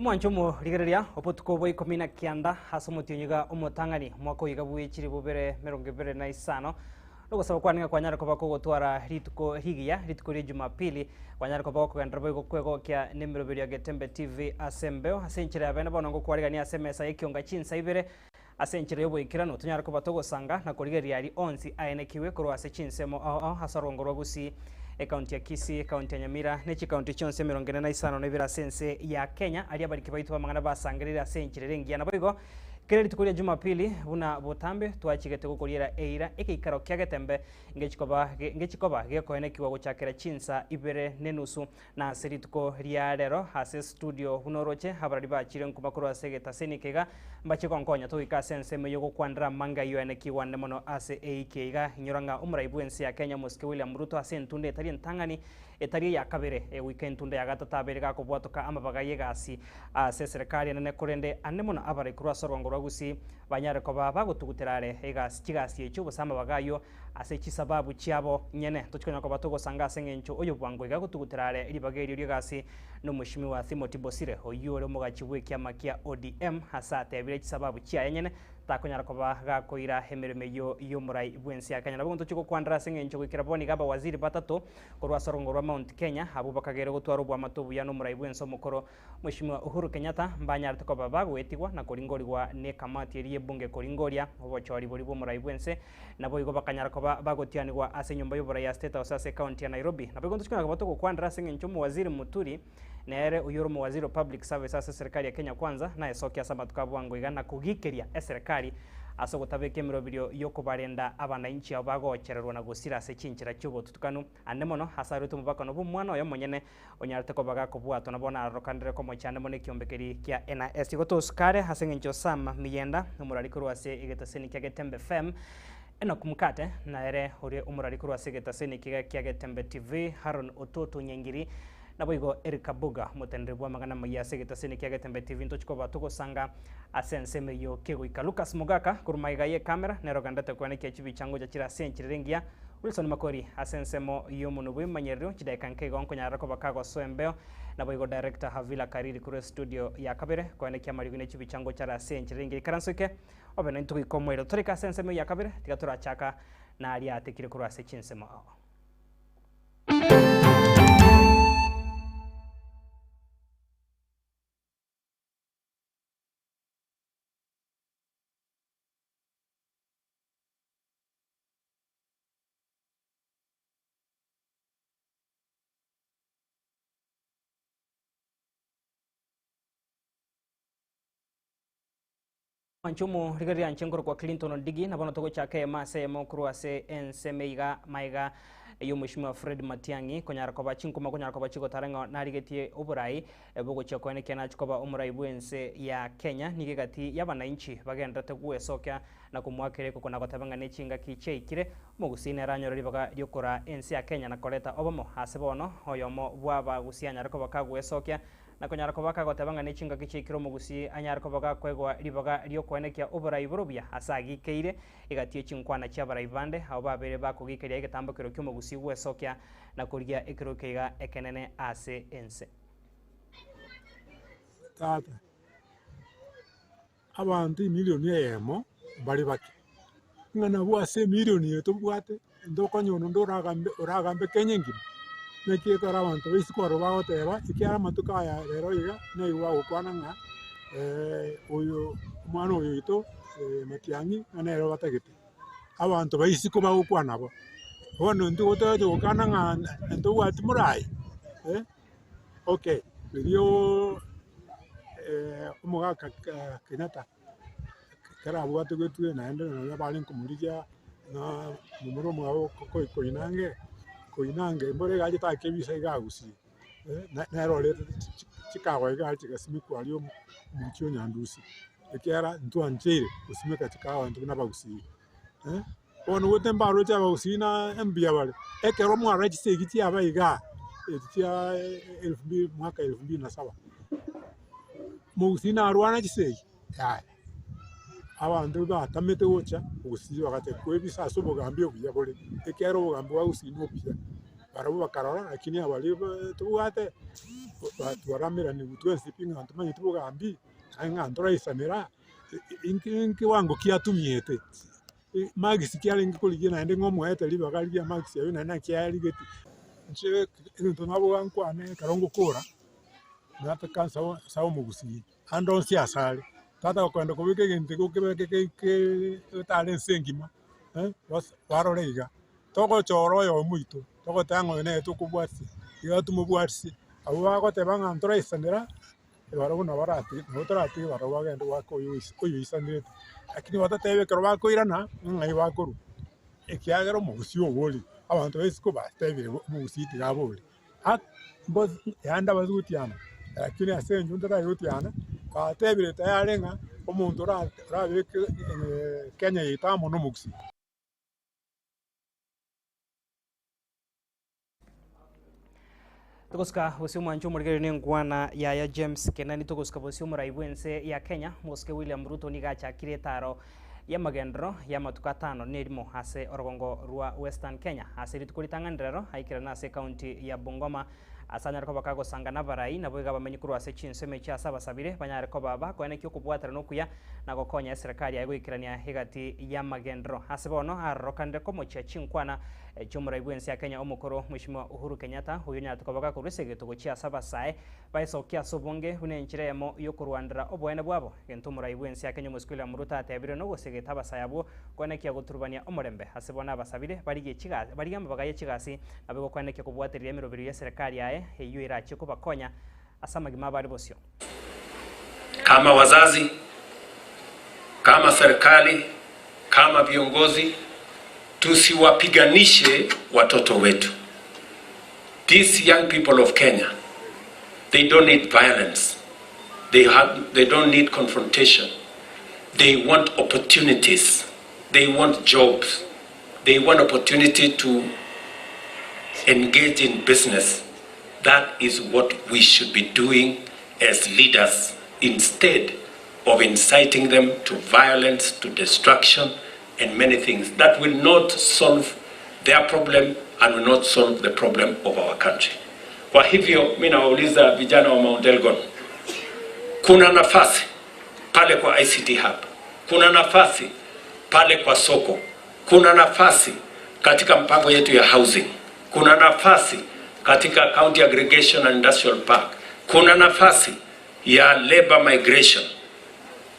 Omwanchomo rigereria obotuko bwa 19 hasa omotionyiga omotang'ani mwaka oiga bwechiri bubere 2025 nogosaba kwaninga kwanyara koba kogotwara rituko higiya rituko ria Jumapili kwanyara koba kogendera boigo kwegokia nemiroberi ya Getembe TV asembeo asenchire abene bono ngokwarigania asemesa ekionga chinsa ibere asenchire yoboikirano tunyara koba togosanga na korigeria ari onsi aenekiwe korwa ase chinsemo hasarongorwa gusi ekaunti ya Kisii, ekaunti ya Nyamira, nechi ekaunti chonse 45 na ibira sense ya Kenya aria bariki baitu bamangana basangerera senchire rengia na boigo kere ritukuria Jumapili buna botambe twachigete gukoriera eira ekeikaro kya Getembe ngechikoba gekoenekiwa guchakera chinsa ibere nenusu na serituko ria rero hase studio hunoroche habarari bachire nkumakuru asegeta senikega mbachiko nkonya tuika sense meyo gukwandra manga yoenekiwa nemono ase eikeiga inyoranga umuraibu ensi ya Kenya Muske William Ruto ase ntunde etari ntang'ani etari ya kabere weekend tunde ya gatata abere gakobwatoka amabaga yegasi ase serikali nene kurende anemono abare kurwa sorongorwa gusi banyare koba bagotuguterare egasi kigasi echo bosama bagayo ase chisababu chiabo nyene tuchikonya koba togosanga asengencho oyo bwango igagotuguterare ribageri ryegasi no mushimi wa Timothy Bosire oyore mugachi bwekiama kia ODM hasa tebire chisababu chia nyene takonyara koba gakoira emirime yomurai bwensi ya Kenya nabo ntuchiko kwandra asengencho gwikira boni gaba waziri batatu korwa sorongorwa Mount Kenya abo bakagere gutwara obwa matobu ya no murai bwenso mukoro mushimi Uhuru Kenyatta mbanyara tokoba bagwetigwa na koringorigwa ne kamati eri ebunge koringoria obochori bori bo murai bwense nabo igo bakanyara koba bagotianirwa ase nyumba y'oburai ya State House ase county ya Nairobi nabo ntuchiko koba tokwandra asengencho mu waziri Muturi nere uyoro mu waziri public service ase serikali ya Kenya kwanza na esokia samatuka bwango igana kugikeria serikali aso gutabeke mirobirio yokubarenda abananchi abagochererwa na gusira ase chinchira chubo tutukanu anemono hasarutu mubaka no bumwana oyo monyene onyarete ko baga kubwato nabona arokandire ko mochane mone kiombekeri kia NIS gotoskare hasengencho sama miyenda umurarikuru ase igetaseni kia Getembe FM eno kumkate na ere uri umurarikuru ase igetaseni kia Getembe TV Haron Ototo Nyengiri naboigo Erika Buga mutendere bwa magana mayase getaseni kia Getembe TV ntochiko batuko sanga asense meyo kegoika Lucas Mugaka kurumaiga ye kamera nerogandate kwane kia chibi chango ja chira senchirengia Wilson Makori asensemo yomuno bwimanyerero chidakanke gonko nyarako bakago soembeo naboigo director Havila Kariri kure studio ya kabere kwane kia marigune chibi chango chara senchirengia karansuke obena ntuko ikomwero turika asense meyo ya kabere tigatura chaka na ali atekire kuru ase chinsemo Manchumu rigari anchengoro kwa Clinton Digi na bono togo chake mase mokuru ase ensemeiga maiga yomushima Fred Matiangi konyara koba chinkuma konyara koba chiko tarenga narigetie oburai bogo chako ene kena chikoba omurai bwense ya Kenya nigegati yabananchi bagenda teguesoka na kumwakere kuko nagotabanga nechinga kicheikire mogusine ranyo ribaga ryokora ensi ya Kenya na koleta obomo hasebono oyomo bwaba gusianya rakoba kagwesoka na konyara kobaka gotabanga nechinga kichikiro mugusi anyara kobaka kwegwa ribaga ryo kwenekia oburai burubya asagi keire igatie chinkwana cha barai bande abo babere bakugikeria igetambukiro kyo mugusi gwesokia na kurya ekiro keiga ekenene ase ense tata abantu milioni emo bari baki ngana bwase milioni yeto bwate ndokonyono ndoragambe Kenya ngima nekie kara abantu bisikoro bagoteba ikiara matuka ya rero iga neiwa ukwana nga uyu mwana uyu ito Matiangi anero batagete abantu baisiko bagukwana bo bono ndi gotoje ukana nga ndo wati murai okay video umugaka Kenyatta kara bwate gwetuye naende na bali nkumurija na mumuro mwabo koinange mbore gaje takebisa igagusi nero chikago igaje gasimiko aliyo muchyo nyandusi ekera ntwanchire usimeka chikago ntu nabagusi ono wotembaro cha bagusina mbia bale ekero mwara chisegiti abaiga etia 2000 mwaka 2007 mugusina arwana chisegi abantu batamete gocha ugusi bagate kwebisa sobogambi obuya bole ekero bogambi bagusina obuya barabo bakarora lakini abali tubwate twaramira ni twese pinga ntumanyi tubugambi ng'antora isanira inki wango kiatumiete magisi kiali ngikuligia naende ng'omwete libagaligia magisi yayo na kiali geti nche into nabo gankwane karongo kura nata kansa sawo mugusi ando siasale tata kwenda kubike ginte ke tale sengima waroreiga toko choro yo muito toko tango ne tukubwasi yo tumubwasi abo bagoteba ng'antora isanira barabona barati notarati barabagenda wako yuisanire lakini watatebe kero bakoirana ngai bakuru ekiagero mugusi oboli abantu bese ko batebire mugusi tigaboli boss yanda bazutiana lakini asenju ndara yutiana batebire tayarenga omuntu rabeke Kenya yitamo no mugusi tukoska bosio mwancho murigere ne ngwana ya James Kenani tukoska bosio muraibwense ya Kenya moske William Ruto ni gacha kiretaro ya magendro ya matukatano nerimo hase orogongo rwa Western Kenya hase ritukuritangandrero haikirana se county ya Bungoma asanya ko bakago sangana barai nabo igaba menyikuru ase chinseme cha sabasabire banyare ko baba ko ene kyo kubwatara no kuya na gokonya serikali ya gwikirania higati ya magendro hase bono arokande ko mocha chinkwana chumura ibwense ya Kenya omukoro Mheshimiwa Uhuru Kenyatta huyo nyata ko baka kurusege to gochia sabasae baiso kya sobonge hunenchiremo yokurwandira obwene bwabo gentumura ibwense ya Kenya muskula muruta atebire no gosege tabasaya bwo ko ene kya guturubania omurembe hase bona basabire barige chigazi barigamba bagaye chigasi nabo ko ene kya kubwatirira emirobiri ya serikali yae hiyo irache ko bakonya asamagima bari bosio kama wazazi, kama serikali, kama viongozi, tusiwapiganishe watoto wetu. These young people of Kenya, they don't need violence. They don't need confrontation. They want opportunities. They want jobs. They want opportunity to engage in business. That is what we should be doing as leaders, instead of inciting them to violence, to destruction, and many things that will not solve their problem and will not solve the problem of our country. Kwa hivyo, mimi nawauliza vijana wa Mount Elgon, kuna nafasi pale kwa ICT Hub, kuna nafasi pale kwa soko, kuna nafasi katika mpango yetu ya housing, kuna nafasi katika County Aggregation and Industrial Park, kuna nafasi ya labor migration.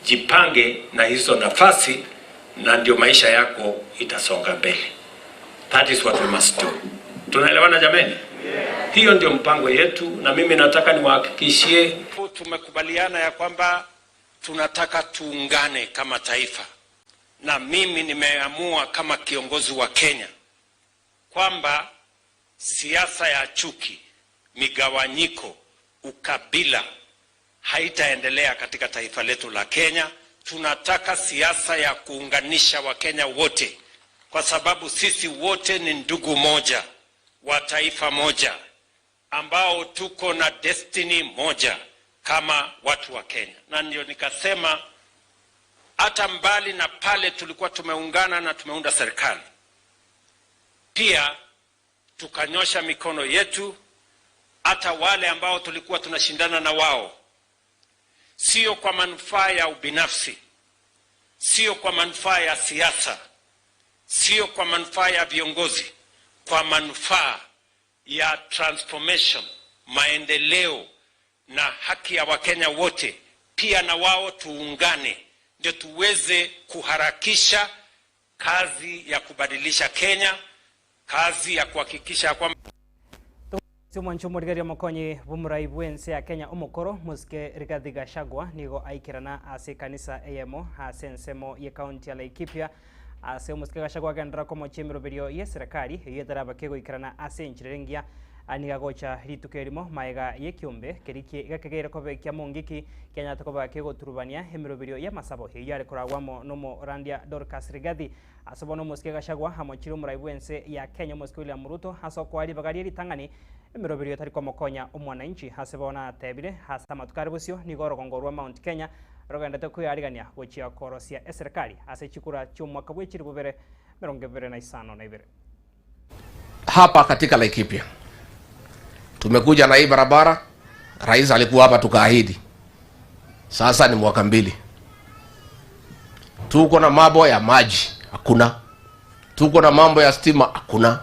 Jipange na hizo nafasi na ndio maisha yako itasonga mbele. That is what we must do. Tunaelewana jameni? Yeah. Hiyo ndio mpango yetu na mimi nataka niwahakikishie tumekubaliana ya kwamba tunataka tuungane kama taifa. Na mimi nimeamua kama kiongozi wa Kenya kwamba siasa ya chuki, migawanyiko, ukabila haitaendelea katika taifa letu la Kenya. Tunataka siasa ya kuunganisha Wakenya wote, kwa sababu sisi wote ni ndugu moja wa taifa moja ambao tuko na destiny moja kama watu wa Kenya. Na ndio nikasema hata mbali na pale tulikuwa tumeungana na tumeunda serikali, pia tukanyosha mikono yetu hata wale ambao tulikuwa tunashindana na wao, sio kwa manufaa ya ubinafsi, sio kwa manufaa ya siasa, sio kwa manufaa ya viongozi, kwa manufaa ya transformation, maendeleo na haki ya Wakenya wote. Pia na wao tuungane ndio tuweze kuharakisha kazi ya kubadilisha Kenya, kazi ya kuhakikisha kwamba Mwancho murigari mokonyi bumurai bwense ya Kenya omukoro muske Rigathi Gachagua nigo aikirana ase kanisa AMO ase nsemo ye county ya Laikipia ase muske Gachagua gendera ko mochemero berio ye serikali yetara bakego ikirana ase nchirengia aniga gocha ritukerimo maega ye kiombe keriki gakegere ko bekia mongiki Kenya to ko bakego turubania emero berio ye masabo yare koragwamo nomo Randia Dorcas Rigathi asobono muske Gachagua hamochiro murai bwense ya Kenya muske William Ruto haso kwali bagari ritangani emirobiri yotari kwa mokonya omwananchi hasebona tebire hasa matukari busio ni gorogongo rwa Mount Kenya rogenda ko yarigania gochia korosia serikali ase chikura cyumwaka bwechiri bubere 2025 na ibere. Hapa katika Laikipia tumekuja na hii barabara Rais alikuwa hapa tukaahidi. Sasa ni mwaka 2. Tuko na mambo ya maji, hakuna. Tuko na mambo ya stima, hakuna.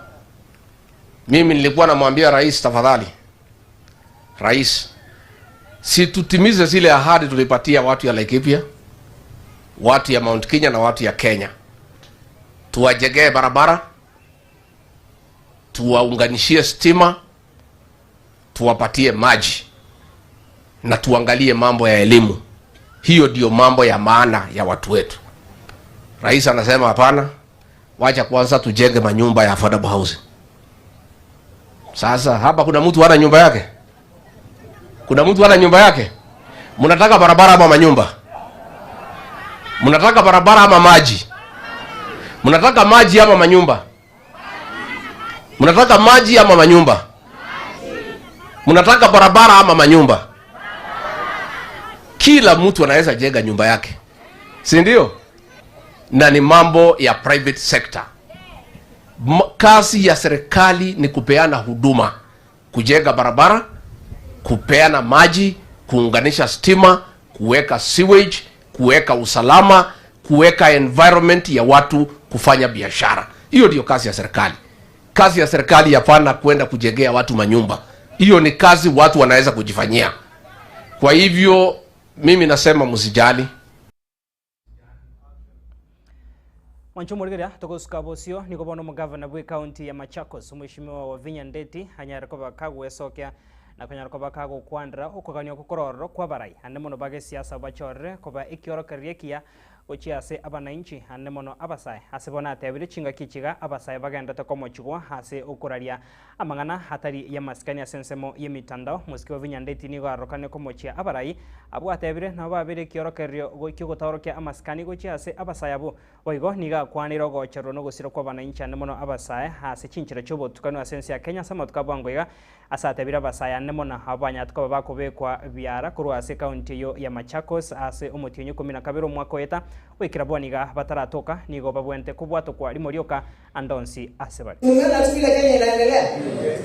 Mimi nilikuwa namwambia rais, tafadhali rais, si tutimize zile ahadi tulipatia watu ya Laikipia, watu ya Mount Kenya na watu ya Kenya. Tuwajengee barabara, tuwaunganishie stima, tuwapatie maji, na tuangalie mambo ya elimu. Hiyo ndio mambo ya maana ya watu wetu. Rais anasema hapana, wacha kwanza tujenge manyumba ya affordable housing. Sasa hapa kuna mtu hana nyumba yake? Kuna mtu hana nyumba yake? Mnataka barabara ama manyumba? Mnataka barabara ama maji? Mnataka maji ama manyumba? Mnataka maji ama manyumba? Mnataka barabara ama manyumba? Kila mtu anaweza jenga nyumba yake, si ndio? Na ni mambo ya private sector. Kazi ya serikali ni kupeana huduma, kujenga barabara, kupeana maji, kuunganisha stima, kuweka sewage, kuweka usalama, kuweka environment ya watu kufanya biashara. Hiyo ndio kazi ya serikali. Kazi ya serikali hapana kwenda kujengea watu manyumba. Hiyo ni kazi watu wanaweza kujifanyia. Kwa hivyo mimi nasema msijali. Wanchumurigira tokosuka bosio niko bono mugavana bwe county ya Machakos Mheshimiwa Wavinya Ndeti hanyarikoba kagwesokya na kanyarikoba kago kwandra ukoganya kukororo kwa barai ande mono bage siasa bachorre koba ikiorokerie kia ochiase abananchi ande mono abasai asibona atebire chinga kichiga abasai bagenda tokomochigwa hase ukuraria amangana hatari ya maskani asensemo yemitandao Mheshimiwa Wavinya Ndeti ni garokane komochia abarai abo atebire na babire kiorokerio gokigotorokia amaskani gochiase abasai abo oigo niga kwaniro gochero no gusira kwa abananchi ande mono abasai hase chinchira chobo tukano asensi ya Kenya sama tukabwangoiga asatebire abasai ande mono abanya tukoba bakobekwa biara kurwase county yo ya Machakos ase omotionyo 12 mwaka weta wikira bwaniga bataratoka nigo babwente kubwato kwa limorioka andonsi asebali. Mumeona tu vile Kenya inaendelea.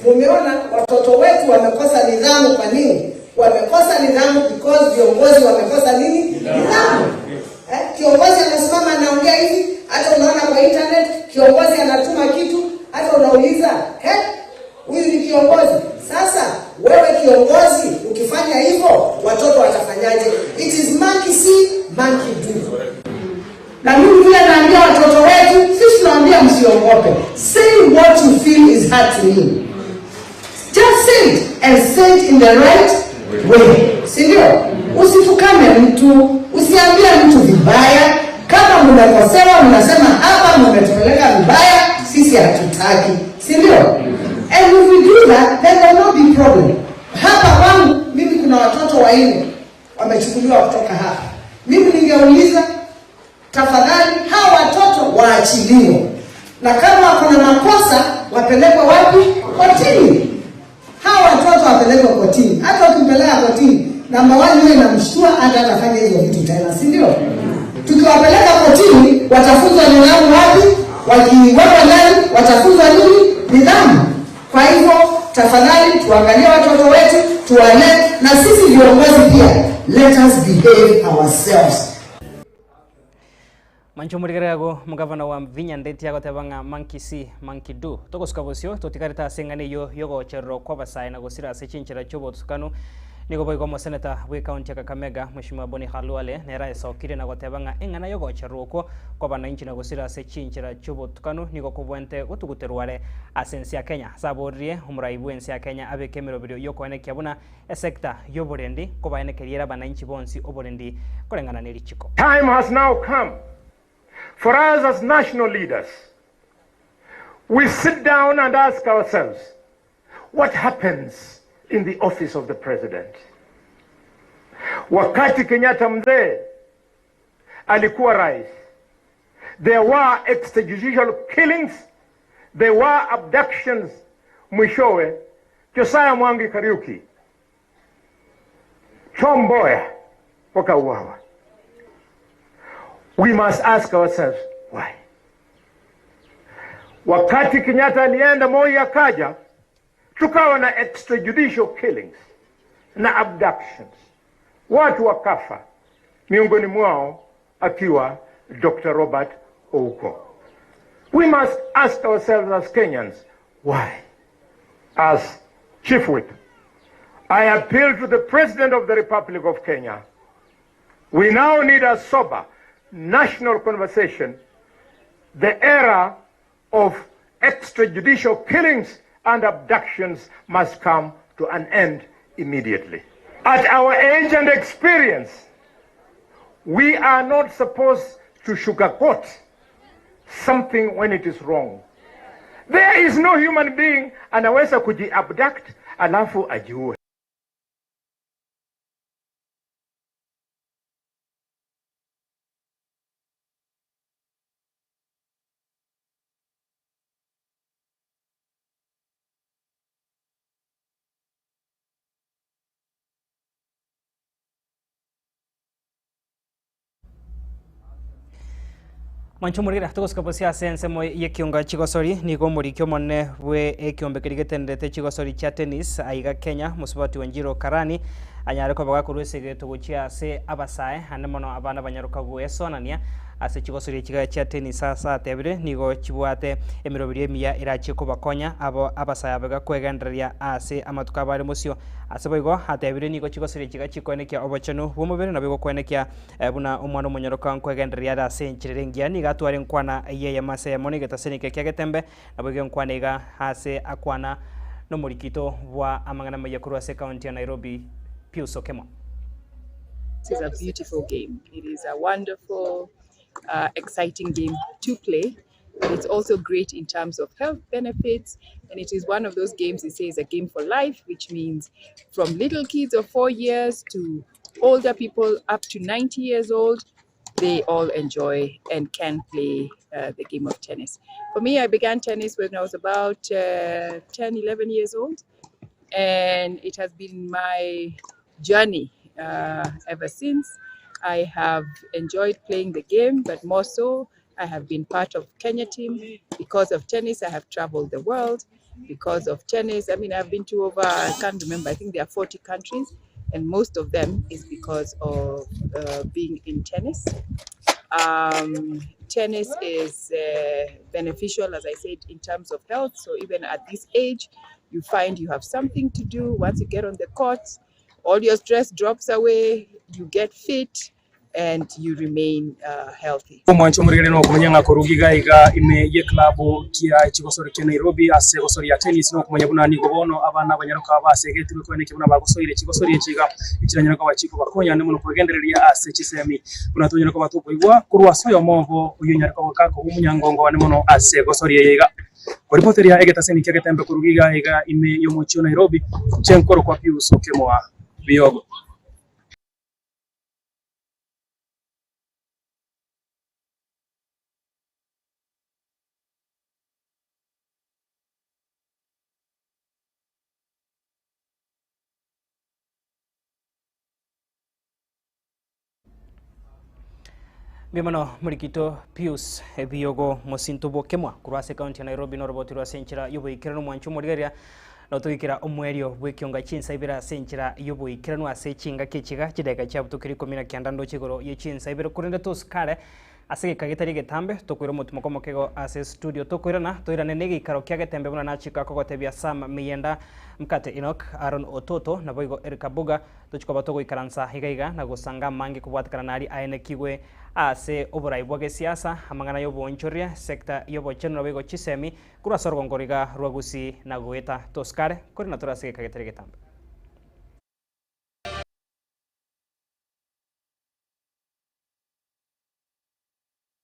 Mumeona watoto wetu wamekosa nidhamu. Kwa nini? Wamekosa nidhamu because viongozi wamekosa nini? Nidhamu. Kiongozi anasimama anaongea hivi, hata unaona kwa internet kiongozi anatuma kitu, hata unauliza, huyu ni kiongozi? Sasa wewe kiongozi ukifanya hivyo watoto watafanyaje? It is monkey see, monkey do. Na mimi vile naambia watoto wetu, sisi tunaambia msiogope. Say what you feel is hurting you. Just say it and say it in the right way. Sindio? Usitukane mtu, usiambie mtu vibaya. Kama mnakosewa mnasema hapa mmetupeleka vibaya, sisi hatutaki. Sindio? And if we do that, then there will not be problem. Hapa kwangu mimi kuna watoto 4 wamechukuliwa kutoka hapa. Mimi ningeuliza tafadhali hao watoto waachiliwe. Na kama wako na makosa wapelekwe wapi? Kotini. Hao watoto wapelekwe kotini. Hata ukimpeleka kotini, namba 1 yeye namshtua hata atafanya hizo vitu tena, si ndio? Tukiwapeleka kotini watafunzwa nidhamu wapi? Wakiwekwa ndani watafunzwa nini? Nidhamu. Kwa hivyo tafadhali tuangalie watoto wetu, tuwale, na sisi viongozi pia let us behave ourselves. Mancho murigerego mugavana wa Wavinya Ndeti agotebanga monkey see monkey do tokosuka bosio totikarita sengane yo yogo cherro kwa basai na gosira sechinchira chobo tukanu nigo boy como senator we county ya Kakamega Mheshimiwa Boni Khalwale nera esokire na gotebanga engana yogo cherro kwa bananchi na gosira sechinchira chobo tukanu nigo kubwente gotuguterware asensi ya Kenya saborie umuraibu ensi ya Kenya abekemero birio yoko ene kyabuna sector yoborendi koba ene keriera bananchi bonsi oborendi korengana nerichiko. Time has now come for us as national leaders. We sit down and ask ourselves, what happens in the office of the president? Wakati Kenyatta mzee alikuwa rais, there were extrajudicial killings, there were abductions. Mwishowe Josiah Mwangi Kariuki, Tom Mboya wakauawa. We must ask ourselves why. Wakati Kenyatta alienda Moi akaja, tukawa na extrajudicial killings. na abductions. Watu wakafa, miongoni mwao akiwa Dr. Robert Ouko. We must ask ourselves as Kenyans, why? As Chief Whip, I appeal to the President of the Republic of Kenya. We now need a sober national conversation. The era of extrajudicial killings and abductions must come to an end immediately. At our age and experience, we are not supposed to sugarcoat something when it is wrong. There is no human being anaweza kuji-abduct alafu ajiue. Manchumurira tuguskaposia sense mo yekiunga chigosori nigo murikyo monne we ekiombe kirigetendete chigosori cha tennis aiga Kenya musubati Wanjiro Karani anyare ko bagakurusege tuguchia se abasae ane mono abana banyaruka guesonania ase chigosori chiga cha tennis sasa tebire nigo chibwate emirobiri emiya irachi ko bakonya abo abasae abaga kwegenderia ase amatuka bari musio ase boigo hatebire nigo chigosori chiga chikonekia obochenu bumubere nabigo kwenekia buna omwana omonyaruka kwegenderia ase nchirengia ni gatware nkwana yeye mase monige tasenike kyagetembe naboge nkwana iga ase akwana no murikito wa amangana mayakuru ase county ya Nairobi Pius Okemo. This is a beautiful game. It is a wonderful, exciting game to play. But it's also great in terms of health benefits. And it is one of those games, it says a game for life, which means from little kids of 4 years to older people up to 90 years old, they all enjoy and can play the game of tennis. For me, I began tennis when I was about 10, 11 years old. And it has been my journey ever since. I have enjoyed playing the game, but more so, I have been part of Kenya team. Because of tennis, I have traveled the world. Because of tennis, I mean, I've been to over, I can't remember, I think there are 40 countries, and most of them is because of being in tennis. Tennis is beneficial, as I said, in terms of health. So even at this age, you find you have something to do. Once you get on the court, all your stress drops away, you get fit, and you remain healthy. Mwancho murigere no kumanya nga korugiga iga ime ye club kia chigosori kia Nairobi ase gosori ya tennis no kumanya buna ni gobono abana banyaruka basege turi kweneke buna bagosori chigosori chiga ikiranyira ko bachiko bakonya ne muno kugendereria ase chisemi buna tonyera ko batuko igwa kurwaso yo mongo uyunyara ko kako umunyangongo ne muno ase gosori yiga ko reporter ya egeta seni kia tembe korugiga iga ime yo mocho Nairobi chenkoro kwa Pius Okemo wa Biogo. Bimano murikito Pius Biogo Mosinto Bokemwa kurase county ya Nairobi no robotiro senchira yubo ikirano mwanchu murigeria no tuyikira omwerio bwekionga chinsa ibira senchira yubo ikirano ase chinga kechiga chideka cha butukiri komina kyandando chigoro ye chinsa ibira kurende toskare ase kagitari getambe tokwira mutumo komokego ase studio tokwirana toirane nege ikaro kyagetembe buna nachika kogotebya Sam Miyenda Mkate Enoch Aaron Ototo na boigo Erika Buga tochikoba togo ikaransa higaiga na gusanga mangi kubwatikana nari aene kigwe ase oborai bwage siasa amangana yobo nchoria sekta yobo cheno boigo chisemi kura sorgongoriga rwagusi na goeta toskare kuri natura se kagitari getambe.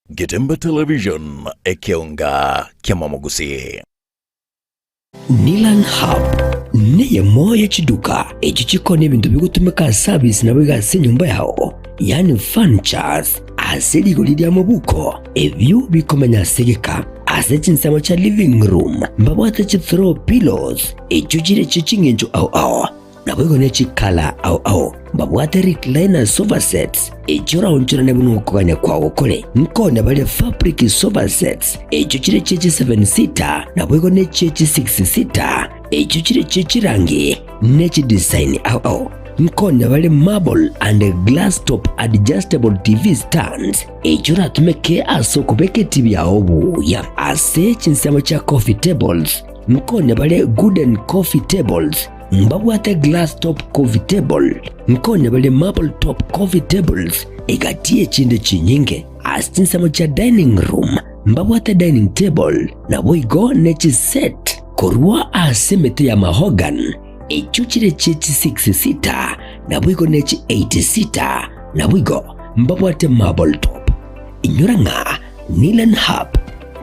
Getembe Television ekionga kiamamugusi. Nilan Hub niye moya chiduka echichiko n'ebintu bigutumika service na bigase nyumba yao yani furnitures asili kulidia mabuko ebyo bikomanya segeka asechinsamo cha living room mbabwate chi throw pillows echujire chichingenjo au nabwego nechi kala au mbabwate recliner sofa sets echora onchura nebuno kuganya kwawo kole nkone bale fabric sofa sets echujire chechi 7 seater nabwego nechi 6 seater echujire chechi rangi nechi design au nkonya bale marble and glass top adjustable TV stands echura tumeke asoko beketi byao buya ase chinsemo cha coffee tables nkonya bale wooden coffee tables mbabwate glass top coffee table nkonya bale marble top coffee tables egatie chinde chinyinge asinsemo cha dining room mbabwate dining table na boigo nechi set korwa asemete ya mahogan echuchire chechi 66 na boigo nechi 86 na boigo mbabwate marble top inyuranga Nilan Hub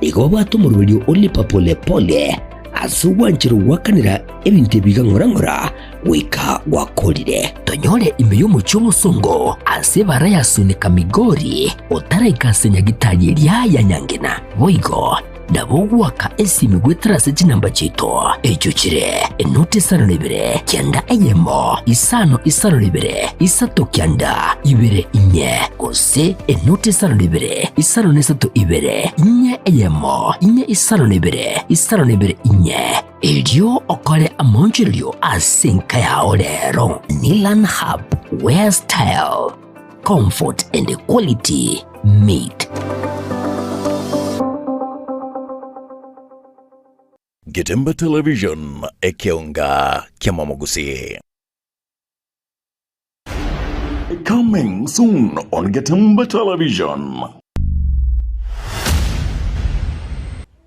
igobwato murulio olipa pole pole asuwanchiru wakanira ebintu bigangorangora wika wakolire tonyole imeyo mucho musongo asebara yasunika migori otara ikasenya gitali lya nyangena boigo nabogwaka esimi gwetarase chinamba chito echuchire enote sanolebere kyanda eyemo isanolebere isato kyanda ibere inye kose enote sanolebere isanonesato ibere inye eyemo inye isanolebere inye elio okole amonjilio asinka yao lero Nilan Hub, where style, comfort and quality meet. Getemba Television ekeonga kiamamogusi. Coming soon on Getemba Television.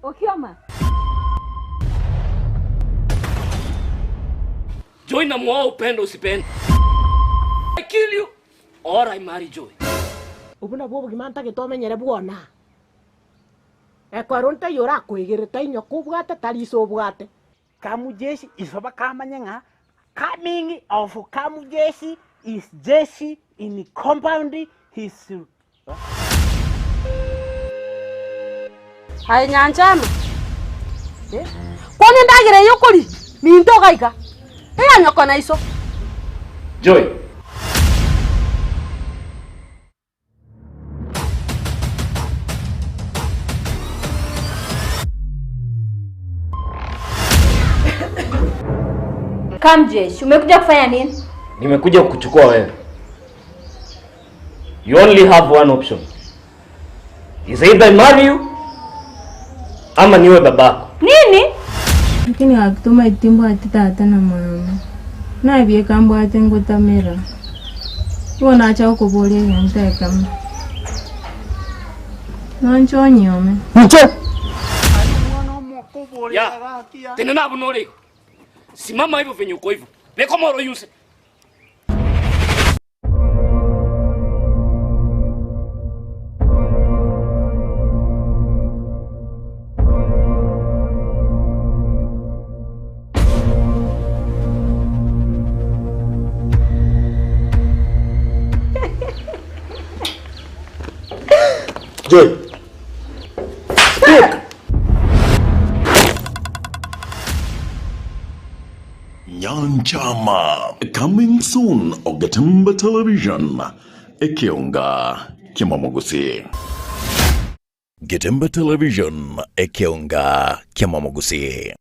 Okioma. Joy na mwa upendo usipende. I kill you or I marry Joy. Ubuna bobo gimanta gitomenyere bwona. Ekwaronta yora kwigirita inyo kubwate tariso bwate. Kamujeshi isoba kamanyenga. Coming of Kamujeshi is Jeshi in compound his. Hai nyanchama. Kwani ndagire yokuri minto gaika. Eya nyoko na iso. Joy. Kamjesh, umekuja kufanya nini? Nimekuja kukuchukua wewe. You only have one option. Is either I marry you ama niwe babako. Nini? Lakini akituma itimbo atitata na mama. Na biye kambo atengo tamera. Wona acha ukobole yanta kama. Nancho nyome. Ncho. Ya. Tena na bunole. Simama hivyo venye uko hivyo. Beko moro yuse. Joy. Speak. Nyanchama coming soon on Getemba Television ekeonga kiamamogusi. Getemba Television ekeonga kiamamogusi.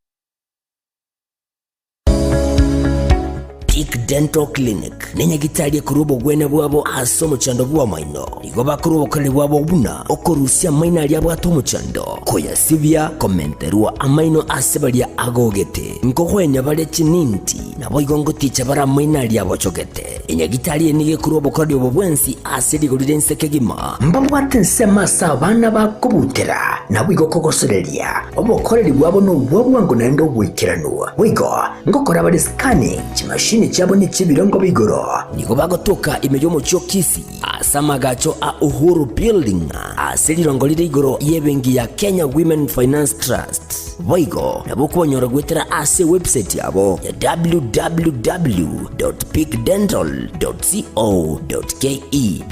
Peak Dental Clinic nenya gitalie kurubo gwene bwabo asomo chando bwa maino igoba kurubo kale bwabo buna okorusia maina lya bwato muchando koya sivya komenterua amaino asebalia agogete nkohwenya bale chininti nabo igongo ticha bara maina lya bochogete enya gitalie nige kurubo kale bwensi asedi golide nsekegima mbambwate nsema sabana bakobutera nabo igokogosorelia obokoreri bwabo no bwabwango nando bwikiranwa wigo ngokora bale scanning chimashini chabo ni chibirongo bigoro niko bagotoka imeyo mucho kisi asama gacho a Uhuru Building aselirongo lire igoro yebengi ya Kenya Women Finance Trust boigo naboko nyoro gwetera ase website yabo ya www.peakdental.co.ke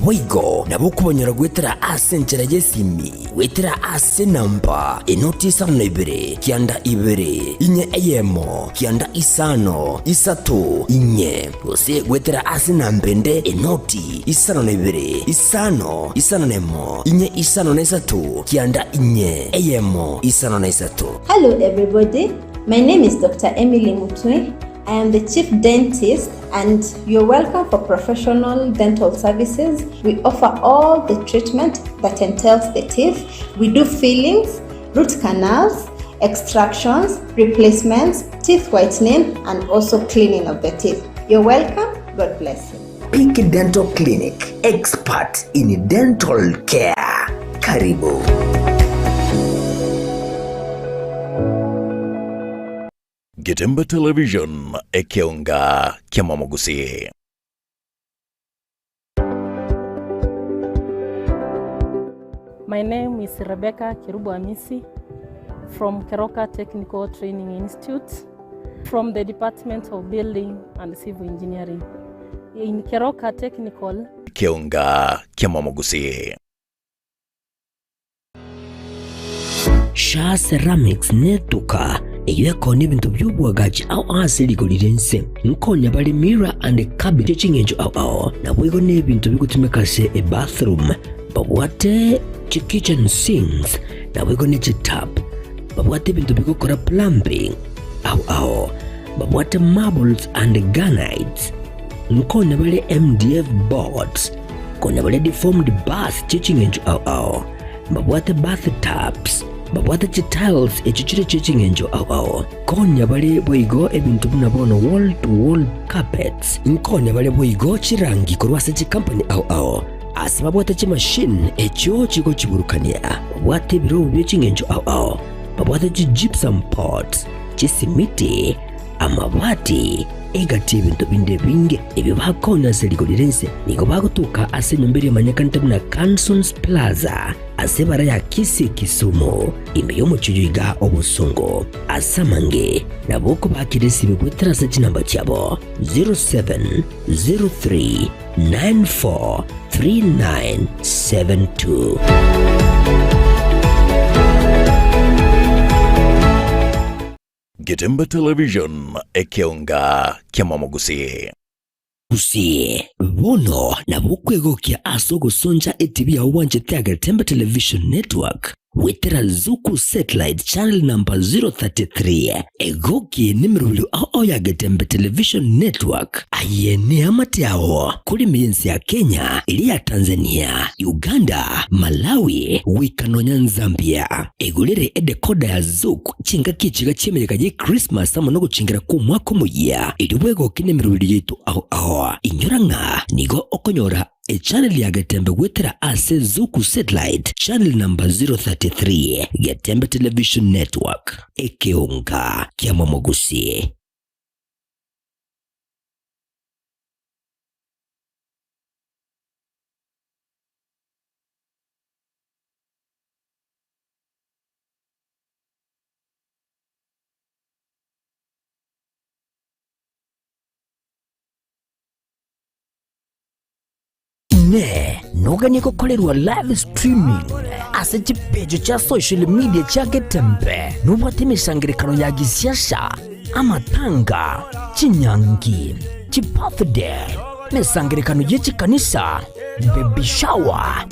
boigo naboko nyoro gwetera ase nchera yesimi wetera ase namba enotisa nebere kianda ibere inye eyemo kianda isano isato inye ose gwetera ase nambende enoti isano nebere isano nemo inye isano nesatu kianda inye eyemo isano nesatu. Hello everybody, my name is Dr. Emily Mutwe. I am the chief dentist, and you're welcome for professional dental services. We offer all the treatment that entails the teeth. We do fillings, root canals, extractions, replacements, teeth whitening, and also cleaning of the teeth. You're welcome. God bless you. Peak Dental Clinic, expert in dental care. Karibu. Getembe Television ekeonga kiamamogusi. My name is Rebecca Kirubu Amisi from Keroka Technical Training Institute from the Department of Building and Civil Engineering. In Keroka Technical Keonga kiamamogusi. Sha Ceramics netuka eyeko n'ebintu by'obwagaji au asiligolinse nkonya bali mirror and cabinet chingenjo au na bwego n'ebintu bikutumikase e bathroom babwate kitchen sinks na bwego ne tap babwate ebintu bikokora plumbing au babwate marbles and granites nkonya bali MDF boards konya bali deformed bath chingenjo au babwate bathtubs babwate tiles echichire chingenjo au konya bali bwigo ebintu bunabono wall to wall carpets nkonya bali bwigo chirangi kurwasa chi company au asibabwate chi machine echo chiko chiburukania babwate biro by'chingenjo au babwate chi gypsum pots chisimiti amabati egati ebintu binde binge ebyo bakona seligolirense niko bakutuka asenyumbiri manyakanta na Cansons Plaza asebara ya Kisi Kisumu imbeyo muchijuiga obusungu asamange naboko bakirisi bigweterasa chinamba cyabo 0703943972. Getembe Television ekeonga kiamamogusi. Bono na bukwego kia asogo sonja ETV ya uwanje tea Getembe Television Network wetera Zuku Satellite Channel number 033 egoki nimirulu au ya Getembe Television Network ayene amate yao kuli miensi ya Kenya, ili ya Tanzania, Uganda, Malawi, wikanonya Zambia egulere edekoda ya Zuku chinga kichiga chimereka je Christmas amonogo chingira kumwako muya iliwego kinemirulu yetu au inyoranga nigo okonyora e channel ya Getembe wetera ase Zuku Satellite Channel number 033 Getembe Television Network ekeonga kiamamogusi. Ne noganye kukolerwa live streaming ase chipejo cha social media cha Getembe nubwate misangirikano ya gisiasha amatanga chinyangi chibirthday misangirikano yechikanisa baby shower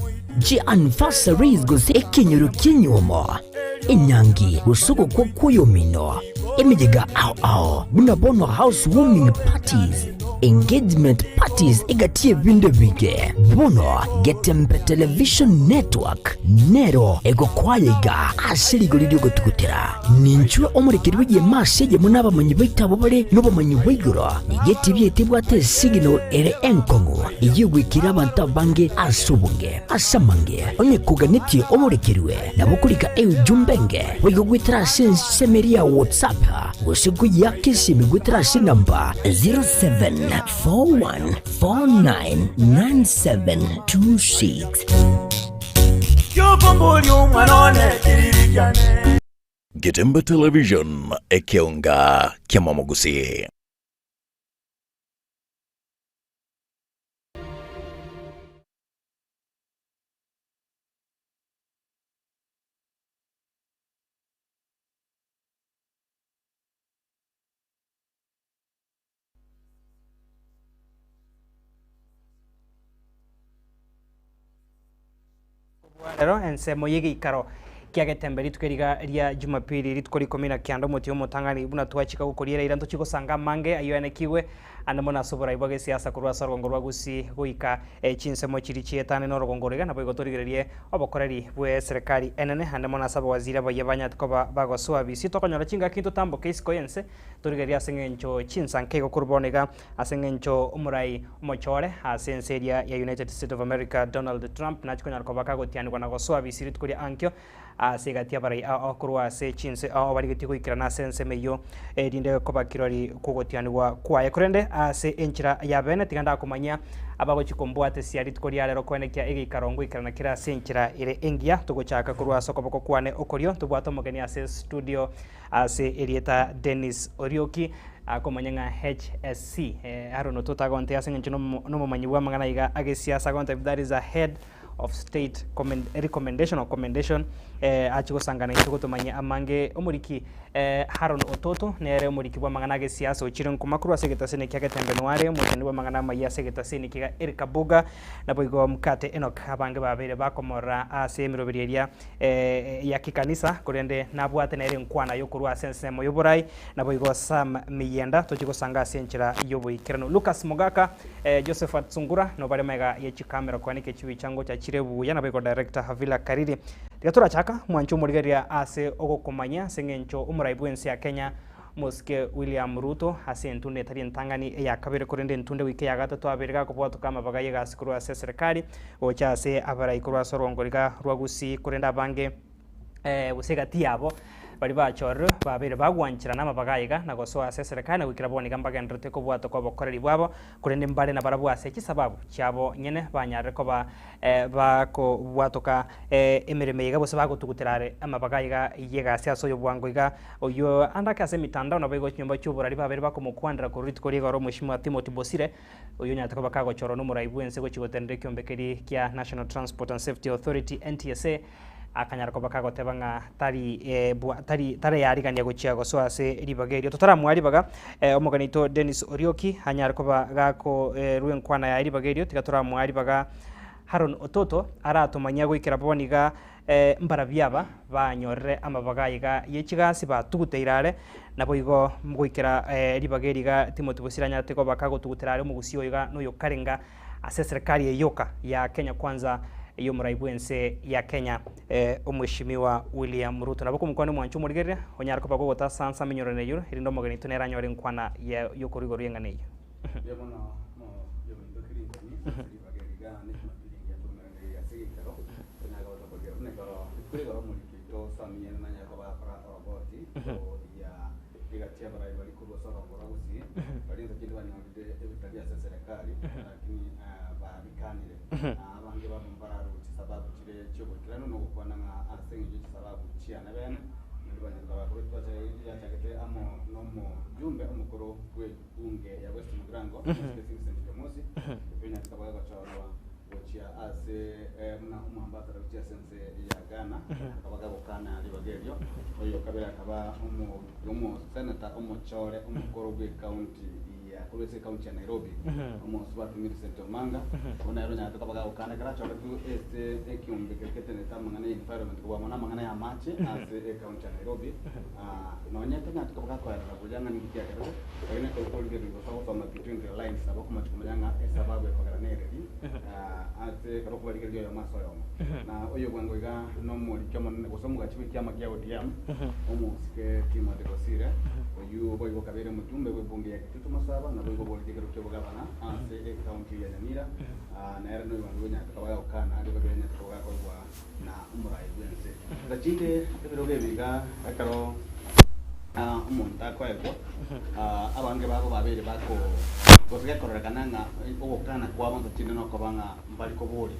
anniversaries gose ekinyoro kinyoma inyangi usuko kwa kuyomino emijega au bunabono housewarming parties engagement parties egatie vinde vige bono Getembe Television Network nero ego kwayega asirigolidio gotukutera ninchwe omurikirwe ye masege munaba manyibaita bobale nobo manyibiguro nigeti byetibwate signal ere enkongo igwikira abantu bange asubunge asamange onye kuganiti omurikirwe nabukulika jumbenge wego gwitira semeria WhatsApp wosigu yakisi migwitira namba 0741499726. Getembe Television ekeonga kiamamogusi. Ero ensemo yigi ikaro kiagetembe tukeriga ria Jumapili ritukori komina kiando mutio mutangani buna twachika gukoriera iranto chigosanga mange ayone kiwe andamona sobora ibage siasa kurwa sargongo rwagusi goika chinsemo chiri chietane no rogongorega na boigo torigererie obokoreri bwe serikali enene andamona sabo wazira bayabanya tukoba bagoswa bisi tokonyora chinga kinto tambo case koyense torigeria sengencho chinsanke gokurbonega asengencho umurai mochore asenseria ya United States of America Donald Trump na chikonyora kobaka gotiani kwana goswa bisi ritukori ankyo segatia barai akurwa se chinse abari gitiko ikirana sense meyo dinde koba kirori kugotiani wa kwaye kurende ase enchira ya bene tiganda kumanya abago chikombwate siari tukori alero kwenekia igi karongo ikirana kira senchira ire engia tugochaka kurwa sokoboko kwane okorio tubwato mogeni ase studio ase Elieta Dennis Orioki akomanyanga HSC arono tutagonte ase nchino no manyiwa mangana iga agesiasa gonte that is a head of state recommendation or commendation achiko sangana itoko tumanya amange omuriki Haron Ototo nere omuriki bwa mangana ge siasa ochiren kumakuru asegeta sene kyake tembenware mutani bwa mangana maya segeta sene kiga Erika Buga na boigo mkate Enoch abange babere bakomora ase mirobereria ya kikanisa kurende nabwate nere nkwana yokurwa sense moyoborai na boigo Sam Miyenda tochiko sanga senchira yobo ikirano Lucas Mogaka Josephat Sungura no bare mega yechi kamera kwanike chiwi chango cha chirebu yana boigo director Havila Kariri Tigatura chaka mwancho murigeria ase ogokomanya sengencho umuraibu ensi ya Kenya Muske William Ruto ase ntunde tari ntangani ya kabere kurende ntunde wike ya gatatu abirga kubwatu kama bagaye gasikuru ase serikali ocha ase abarai kurwa sorongoriga rwagusi kurenda bange usegati yabo bari bachoro babere bagwanchira nama bagayiga na goso ase serikali na wikira boni gamba gendrete ko bwato ko bokoreri bwabo kurende mbare na barabu ase kisababu cyabo nyene banyare ko bako bwatoka emiremeiga bose bagutugutirare amabagayiga yega ase asoyo bwangoiga oyo andaka ase mitandao na bego nyumba cyuburari babere bakomukwandira ko ritiko rigoro mushimwa Timothy Bosire oyo nyata ko bakago choro no muraibu ense go chigotendere kyombekeri kya National Transport and Safety Authority NTSA akanyara ko bakago tebanga tari yarigania gochia goso ase ribagerio totara mwari baga omoganito Dennis Orioki hanyara ko bagako ruwen kwana ya ribagerio tigatora mwari baga Haron Ototo aratumanya gwikira boniga mbarabyaba banyorre amabagayiga yechigasi batuguteirare naboigo gwikira ribageriga Timothy Bosire nyate ko bakago tuguterare mugusio yiga no yokarenga ase serikali yeyoka ya Kenya Kwanza iyo muraibu ense ya Kenya omweshimiwa William Ruto naboko mukwane mwanchu murigeria onyara ko bagota sansa minyorene yuro irindo mogani tunera nyore nkwana ya yokorigo ryengane yo yabona mo yo ndokiri ribageriga ni mapiringi ya tumere ya sigikaro tunaga wata bagero ne karo kurigoro muriki to samiye nanya ko ba para roboti ya igatia bara ibali kubo soro boragusi bali nzakindwa nyamide ebitalia ya serikali lakini ba bikanire abange bamumbara ruti sababu chile cyobo kirano no gukwana nga asengi sababu chiana bene ndibanye kwa twaje ya chakete amo nomo jumbe umukuru kwe bunge ya West Mugrango specific Mosi benya tukabaga chorwa gochia ase mna umambata ruti sense ya Ghana tukabaga bokana libagerio oyo kabera kaba umo senator chore umukuru kwe county kulese kaunti ya Nairobi omuswa Millicent Omanga ona yero nyata kabaga ukana kara chora tu ekiumbe kete neta mangana environment kwa mwana mangana ya machi ase kaunti ya Nairobi no nyata nyata kabaga kwa ya kujanga nikia kero ene ko kolge ndo sawa kama between the lines sababu kuma tukumanyanga sababu kwa kana neredi ase karo kwa ligero ya maso yo na oyo gwango iga no muri kama kusomu gachiwe kyama kya ODM omusike Timothy Bosire oyu boyo kabere mutumbe webunge ya kitu masaba na boyo bolike kero kyo gavana ase county ya Nyamira na era no wangu nya kabaga ukana ali baga nya kabaga kwa na umurai wense gachinde tebero bebiga akaro umuntu akwego abange babo babere bako bosike korera kananga okana kwa bantu tinde no kabanga mbali ko boli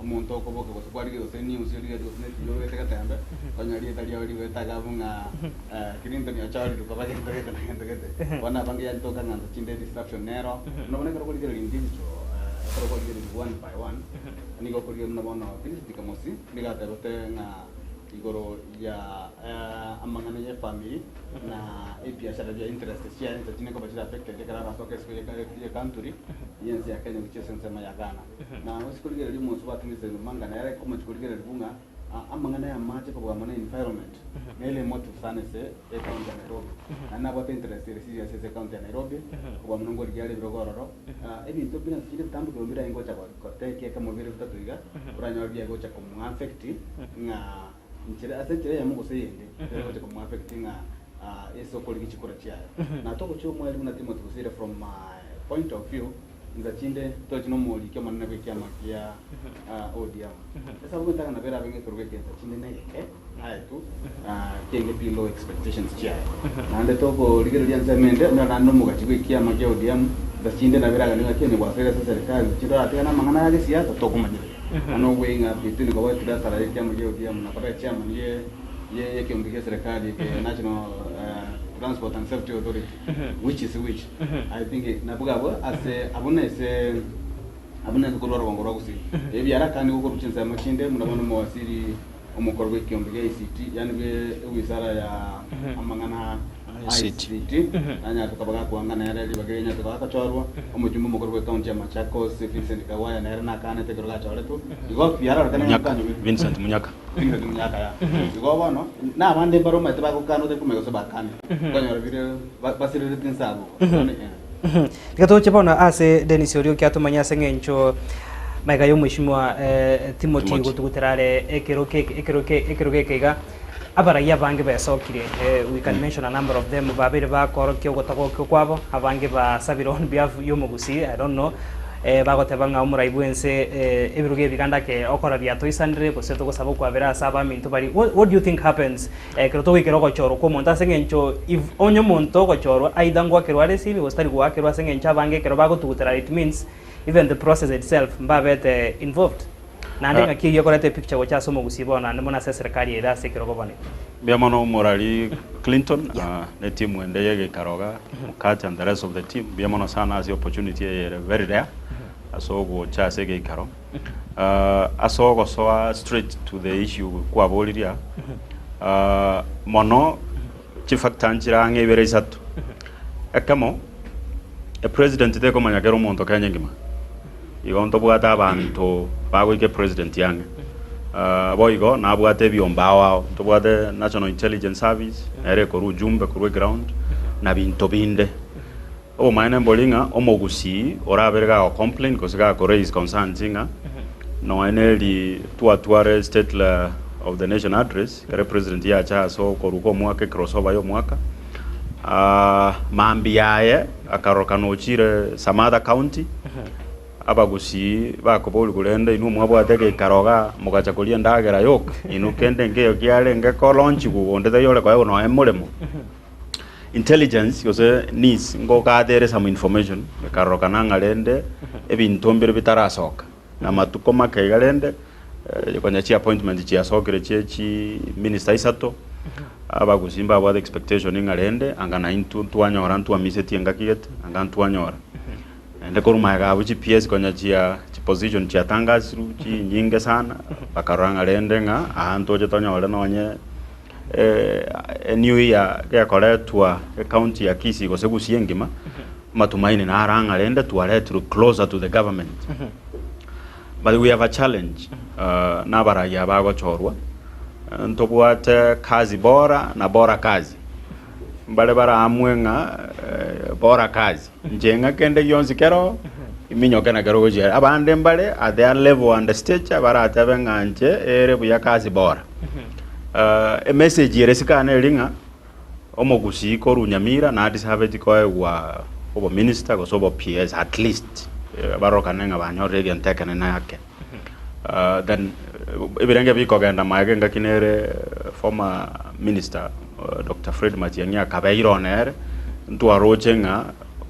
umuntu okoboke boskwari gose news yari gose yo beteka tambe kanyari tali yari betaka bunga kirinto ni achari tukabage ndagete wana bangi ya toka ngando chinde distraction nero nobone karo kuligero individual karo kuligero one by one niko kuligero nobono kinistika mosi nigata rote nga igoro ya amangana ya family na biashara ya interest sia nita tineko bachira affected kara rasoka ya country yenzi ya Kenya which is sema ya Ghana na usikuligero limo swatu ni manga na yale kama chikuligero bunga amangana ya mache kwa mwana environment nele motive sana se county ya Nairobi na bote interest serious se county ya Nairobi kwa mnongo ligale birogororo ebi to bina kile tambu ko mira ingocha kwa teke kama vile tutatuiga uranya bia gocha ko affect nga nchira asentire ya mungu seyende gocha ko affect nga eso koliki chikora chia na to ko chomo elimu na timo tusire from my point of view ngachinde to chino moli kyo manna be kya makia ODM sasa uko taka na vera bengi turuke kya chinde na yeke haya tu kenge below expectations chia na ande to ko ligero lian semende na ndo muga chikwe kya makia ODM ngachinde na vera ganinga kya ni kwa fera sasa serikali chido atia na mangana ya siasa to kumanyire ano wenga bitini kwa watu data la kya makia ODM na kwa chairman ye kiongozi serikali ke national Transport and Safety Authority, which is which. I think Nabugabo as abuna kulora wangora kusi. Ebi ara kandi uko ruchinza machinde munabona mu wasiri umukorwe kiombege ICT yani be wizara ya amangana ICT anya tukabaga kuangana yale bagenya tukakachorwa umujumbe mukorwe county ya Machakos Vincent Kawaya na era nakane tekoroga chore tu igo yara kana Vincent Munyaka ya igo bono na abande baro mate bakukano te kumego sabakane kanyora bire basire tinsabo Gato chapona ase Dennis Orio kyatumanya sengencho mega yo mwishimwa Timothy gutuguterare ekeroke kega abaraya bange besokire we can mention a number of them babere bakoro kyo gotako kwabo abange basabira on behalf yo mugusi I don't know bagotebanga umuraibuense ebiruge biganda ke okora bya toisandre boseto go sabo kwabera saba mintu bari what do you think happens keroto wikero go choro ko monta sengencho if onyo monto go choro aidangwa kerware sibi ostari gwa kerwa sengencha bange kero bago tugutera it means even the process itself mbabete involved na ndenga kiyo korete picture go chaso mogusibona ndemona serikali eda sekero go bane biamono morali Clinton ne team endeye karoga Mukati and the rest of the team biamono sana as opportunity very rare asogo chase ge karo asogo so straight to the issue kwa boliria mono chifaktanjira ngebere isatu akamo a president de komanya gero monto kanya ngima igonto bwata abantu bagwike president yange boigo na bwate byombawa to bwate National Intelligence Service ere koru jumbe koru ground na binto binde o maana mbolinga omogusi oraberga o complain kosga ko raise concerns inga no eneli tuare state of the nation address kare president ya cha so koruko mwaka crossover yo mwaka mambi yaye akaroka no chire Samada County abagusi bakoboli kulenda inu mwabwateke karoga mugacha kulia ndagera yok inu kende ngeyo kyale ngeko launch kuondete yole kwa no emolemo intelligence yose needs ngoka there some information karoka nangalende ebintombere bitarasoka na matuko makegalende kwanya chi appointment chi asokere chi minister isato abagusimba bwa expectation ngalende angana intu twanyora ntu amiseti ngakiyete angantu anyora ende koruma ga GPS kwanya chia position chia tangasiru chi nyinge sana bakaranga lende nga ahanto je tonyora nonye new year ya koletwa county ya Kisii go segusiengima matumaini na aranga lende to closer to the government but we have a challenge na baraya bago chorwa ntobwate kazi bora na bora kazi mbale bara amwenga bora kazi njenga kende yonzi kero iminyoke na kero je abande mbale at their level and stage bara atabenga anje ere buya kazi bora a message yeresikane linga omogusi ko runyamira na disabeti ko wa obo minister go sobo PS at least baroka nenga banyo region tekane na yake then ibirenge biko genda maege ngakinere former minister Dr. Fred Matiang'i akabayironere ntuarochenga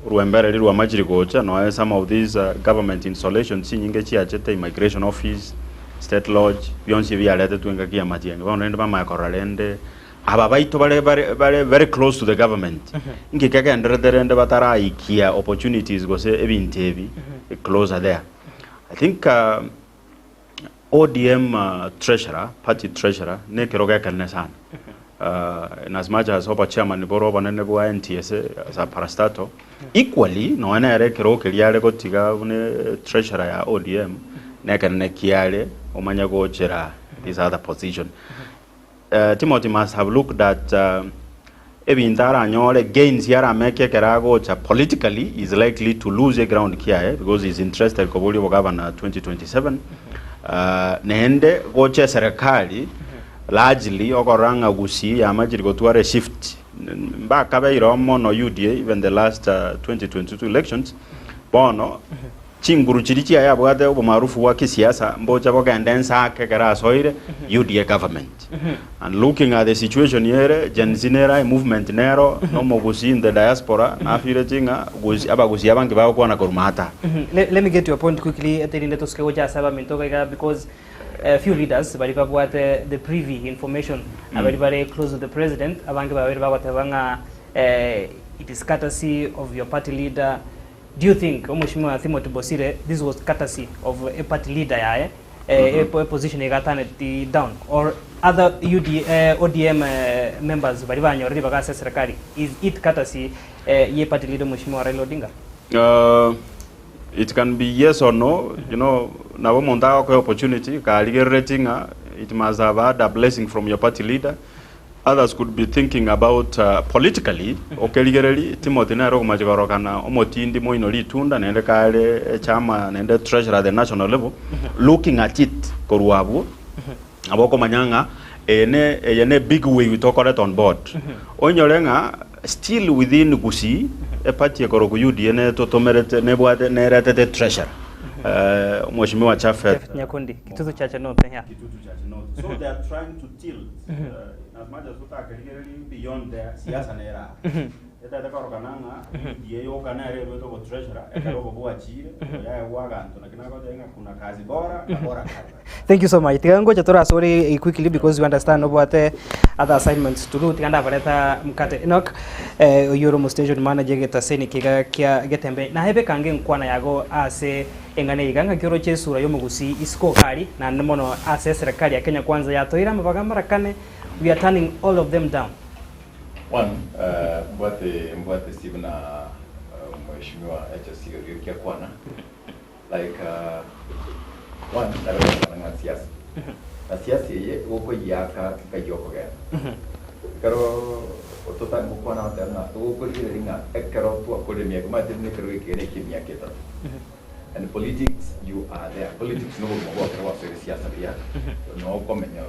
ruembere lirwa majirigocha no some of these government installations nyinge chiachete immigration office state lodge byonse byalete twenga kia Matiang'i bonende bamakoralende aba baito bare very close to the government ngikeke ndrederende batara ikia opportunities gose ebintebi closer there. I think ODM party treasurer ne keroga kalne sana in as much as opa chairman boro banene bo NTSA as a parastato equally no ana ere kero keliale gotiga une treasurer ya ODM ne kanne kiale omanya gochera this other position. Timothy must have looked at Ebintara Nyore gains Yara Meke Keragocha politically is likely to lose a ground here because he's interested Kobuli governor 2027. Nende goche serikali largely okoranga gusi yamajiri gotware shift mbaka bairomo no UDA even the last 2022 elections bono chinguru chirichi ayabwate obumarufu wa kisiasa mbocha bokendensa kekera soire UDA government. And looking at the situation here, Genzinera movement nero no mogusi in the diaspora na fire tinga gusi abagusi abangi ba kwa na korumata. Let me get to a point quickly atende to skewoja saba mintoka because a few leaders bali what the privy information very close to the president abangi ba what it is courtesy of your party leader. Do you think Mheshimiwa Timothy Bosire this was courtesy of a party leader a position down or other ODM members balibanyo already bagasa serikali? Is it courtesy ye party leader Mheshimiwa Raila Odinga? It can be yes or no. You know, now monta opportunity ka rating it must have had a blessing from your party leader. Others could be thinking about politically. Okay, Timothy na rogo majigaro kana omotindi mo inoli tunda nende kale chama nende treasurer at the national level. Looking at it koruabu aboko manyanga ene big way we talk it on board. Onyolenga still within gusi a party korogu UDA ne totomerete ne bwate ne retete treasurer. Mheshimiwa Chafet Nyakundi Kitutu Chacha North here. So they are trying to tilt as much as what beyond their siasa nera. Eta de korokananga die yo kana re to treasurer ekaro bwa chire ya waga ntona kinako jenga kuna kazi bora na bora kazi. Thank you so much. Tigango chatora sorry quickly because you understand about other assignments to do. Tiganda vareta mkate Enoch Euromo station manager geta seni kiga kia getembe na hebe kange nkwana yago ase engane iganga kiro chesura yo mugusi isko kali na nmono ase serikali ya Kenya kwanza ya toira mabaga marakane. We are turning all of them down. One, mbwate Steve na Mheshimiwa HSC kia kwana. Like one, na siasa. Na siasa ye uko yaka kayoko gani. Karo ototan kwana terna uko ringa ekaro tu akode miya kuma tene karo kene kimya kita. And politics you are there. Politics no mo karo siasa pia. No komenyo.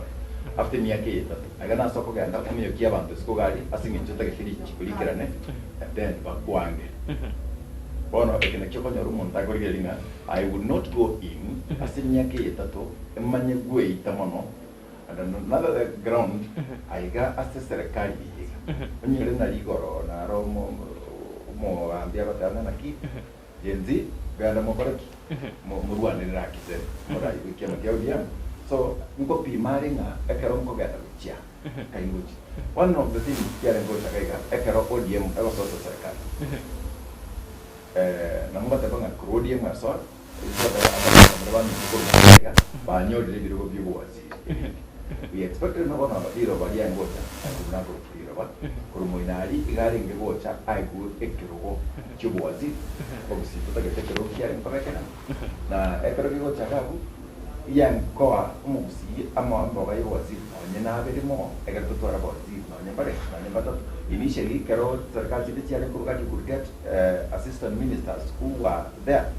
After miaka itu, agaknya soko ganda kami yokia bantu sekolah asing itu tak kiri cikuli kerana, then bakuange. Bono ekena kyo konyo rumun tak kori kelinga. I would not go in. Asing miaka itu tu, emangnya gue itu mana? Ada nada ground. Aiga asas serikali. Penyelenggaraan nari koro, naro mo ambil apa tanah lagi. Jenzi, ganda mo korek, mo muruan ni lagi se. Morai ikia makiau dia. So, nko primary nga ekero nko gata kuchia kainguchi. One of the things here in Gocha kaiga ekero ODM ewa soto serikali. Namba tebanga ODM masor isa berapa kaiga banyo dile biro bibo wasi. We expected no kona biro badia Gocha. Kuna ko biro ba. Kurumoinari igari nge Gocha aigu ekero chibo wasi. Obisi tutake ekero kia en parekana. Na ekero Gocha kabu yang koa umusi ama mboga yo waziri na berimo egar to tora waziri na nyambare na nyambata initially kero serikali chile chale kurugati could get assistant ministers who were there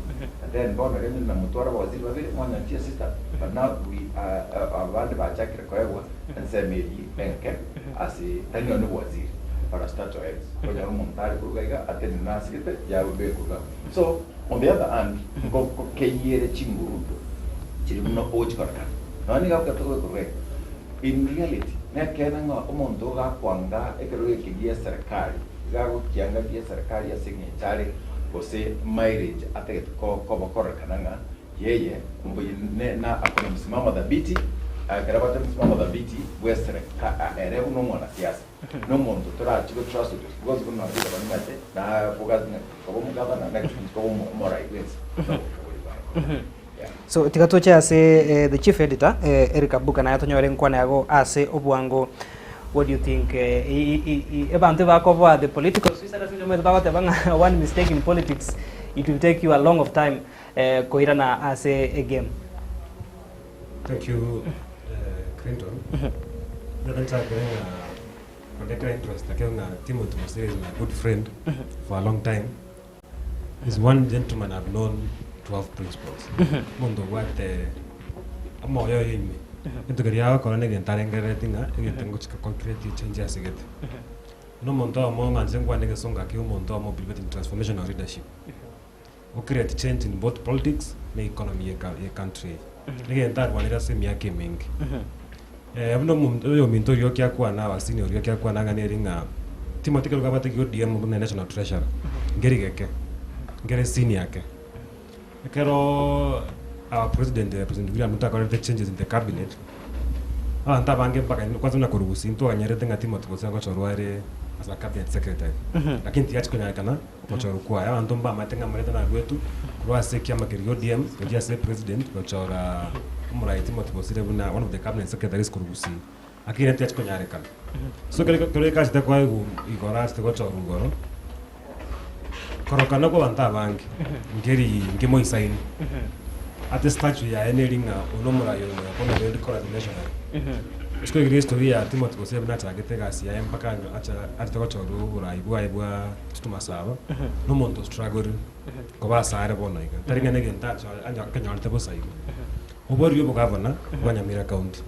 and then bono remi na mutora waziri waziri mwana tia assistant but now we are ba chakira kwa and say maybe enke asi tanyo no waziri para start to ex ko ya montare kurugaiga ateni na sikete ya ube kuruga. So on the other hand ko keyere chinguru Chirino oji korkan. Nani kau kata korek. In reality, nak kena ngah omonto gak kuangga ekero ekidia serikali. Gago kianga dia serikali asinge cari kose marriage ate ko korkan nga. Yeye kumbuyi ne na akuna msimamo dhabiti. Karabata msimamo dhabiti wesere ka ere uno mwana siasa. No monto tora chiko trust it. Because kuna ndio banimate na focus na kwa mugaba na next kwa mora igwezi. So tikatocha ase the chief editor Eric Abuka na yatonyore nkwana yago ase obwango. What do you think abantu bakoba the political suicide sinjo meta banga one mistake in politics it will take you a long of time koirana ase a game. Thank you Clinton. That's a political interest. Timothy Mosiri is my good friend for a long time. He's one gentleman I've known to have principles. Mondo what amoyo yimi. Into kariya ko ne gen tarengere tinga egetengo chika concrete changes get. No mondo amo nganzengwa ne gesonga ki mondo amo build transformational leadership. We create change in both politics and economy of the country. Again, that one is a miyake mingi. Abno yo minto yo kya kwa na senior yo kya kwa na ganeringa. Timothy Kalugabate yo DM mu national treasurer. Ngeri geke. Ngeri senior ke. Kero our President William Ruto got changes in the cabinet. Anta bange mpaka kwanza na kuruhusi mtu anyerete nga Timothy Kosanga chorware as a cabinet secretary. Lakini tiachi kwenye kana pochoro kwa ya ndomba matenga mleta na wetu kwa sekia makirio DM kwa se president kwa chora murai Timothy Kosire buna one of the cabinet secretaries kuruhusi. Akini tiachi kwenye kana. So kile kazi takwa igora ste kwa choro ngoro. Korokana kwa anta bange. Ngemo isaini. At statue ya enelinga onomura yo kwa the coordination. Esko igre historia ya Timothy Kosire buna target kasi ya mpaka acha kwa choro ibwa tumasaba no mondo struggle ko ba sare bona iga taringa ne genta anya kanya te bosa iga obori yo governor wa Nyamira county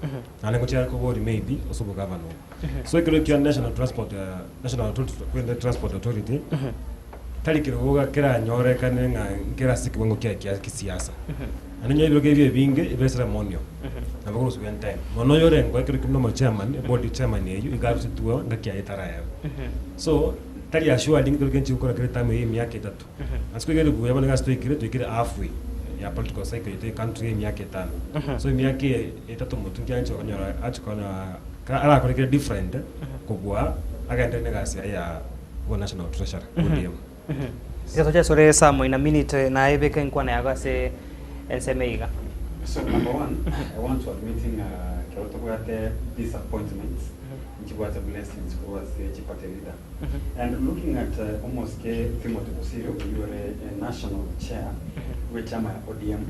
ane ko chara ko bori maybe oso governor so ikero kya national transport authority talikiro goga kera nyore kanenga kera sikibongo kya kisiasa anenyo ibiro gebye binge ibesera monyo na bakuru su time mono yore ngo ikero kino chairman board chairman yeyu igarusi tuwa ngakya itaraya so tari ashua link to kenchi ukora kire time hii miaka 3 asiko gele buya bana gasto ikire halfway ya political cycle ite country miaka 5 so miaka 3 mutu kyancho kanyara achikona ala ko kire different kubwa agaende negasi ya national treasurer ODM Sasa sore samo ina minute na ebeka nkwana yagase ensemeiga. So number one, I want to admitting Kerotogate disappointments, which was a blessing for us the party leader. And looking at almost Timothy Kosire, you were a national chair, which am ODM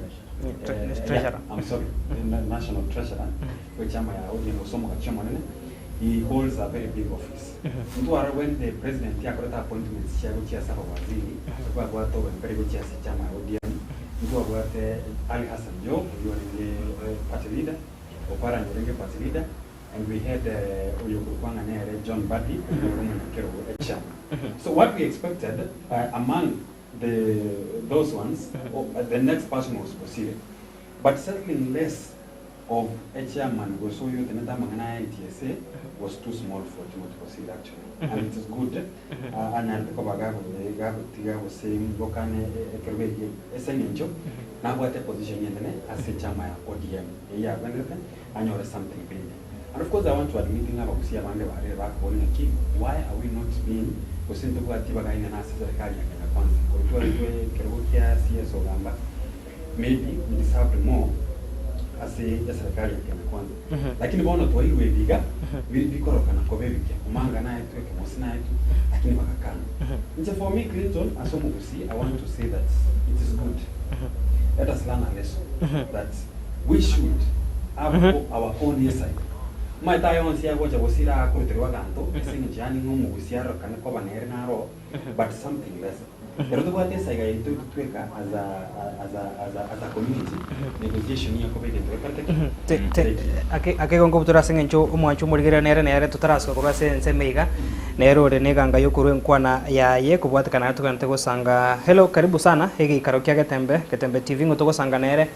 treasurer. I'm sorry, national treasurer, which am ODM Osomo Chairman. He holds a very big office. When the president yakoreta appointments chair chair saba waziri, kwa watu very good chair chama ODM. Ali Hassan Joe, you are the party leader, Opara Nyerenge party leader, and we had John Buddy, So what we expected among those ones, the next person was Kosire, but certainly less of a chairman was so you the NTSA was too small for Timothy Kosire actually, and it is good. And I was saying, Bokane Kerbe Esenjo, now what a position as a chairman ODM, and you're something big. And of course, I want to admit why are we not being maybe we deserve more as a serikali ya kwanza lakini bona tu ile biga bikoro kana kobebike umanga naye tu kemosina yetu lakini wakakana nje for me Clinton asomo kusi I want to say that it is good let us learn a lesson that we should have our own insight my tayon sia goja bosira kurutirwa ganto singi jani ngumu kusiaro kana kwa banere naro but something less. Pero tu buat saya itu tueka as a community negotiation yang kau bagi tu. Ake kong kubutura sengencho umwancho muligera nere tutarasko kurase nsemeiga nero de neganga yokuru nkwana ya ye kubwata kana tukantego sanga hello karibu sana hegi karokia Getembe TV ngotoko sanga nere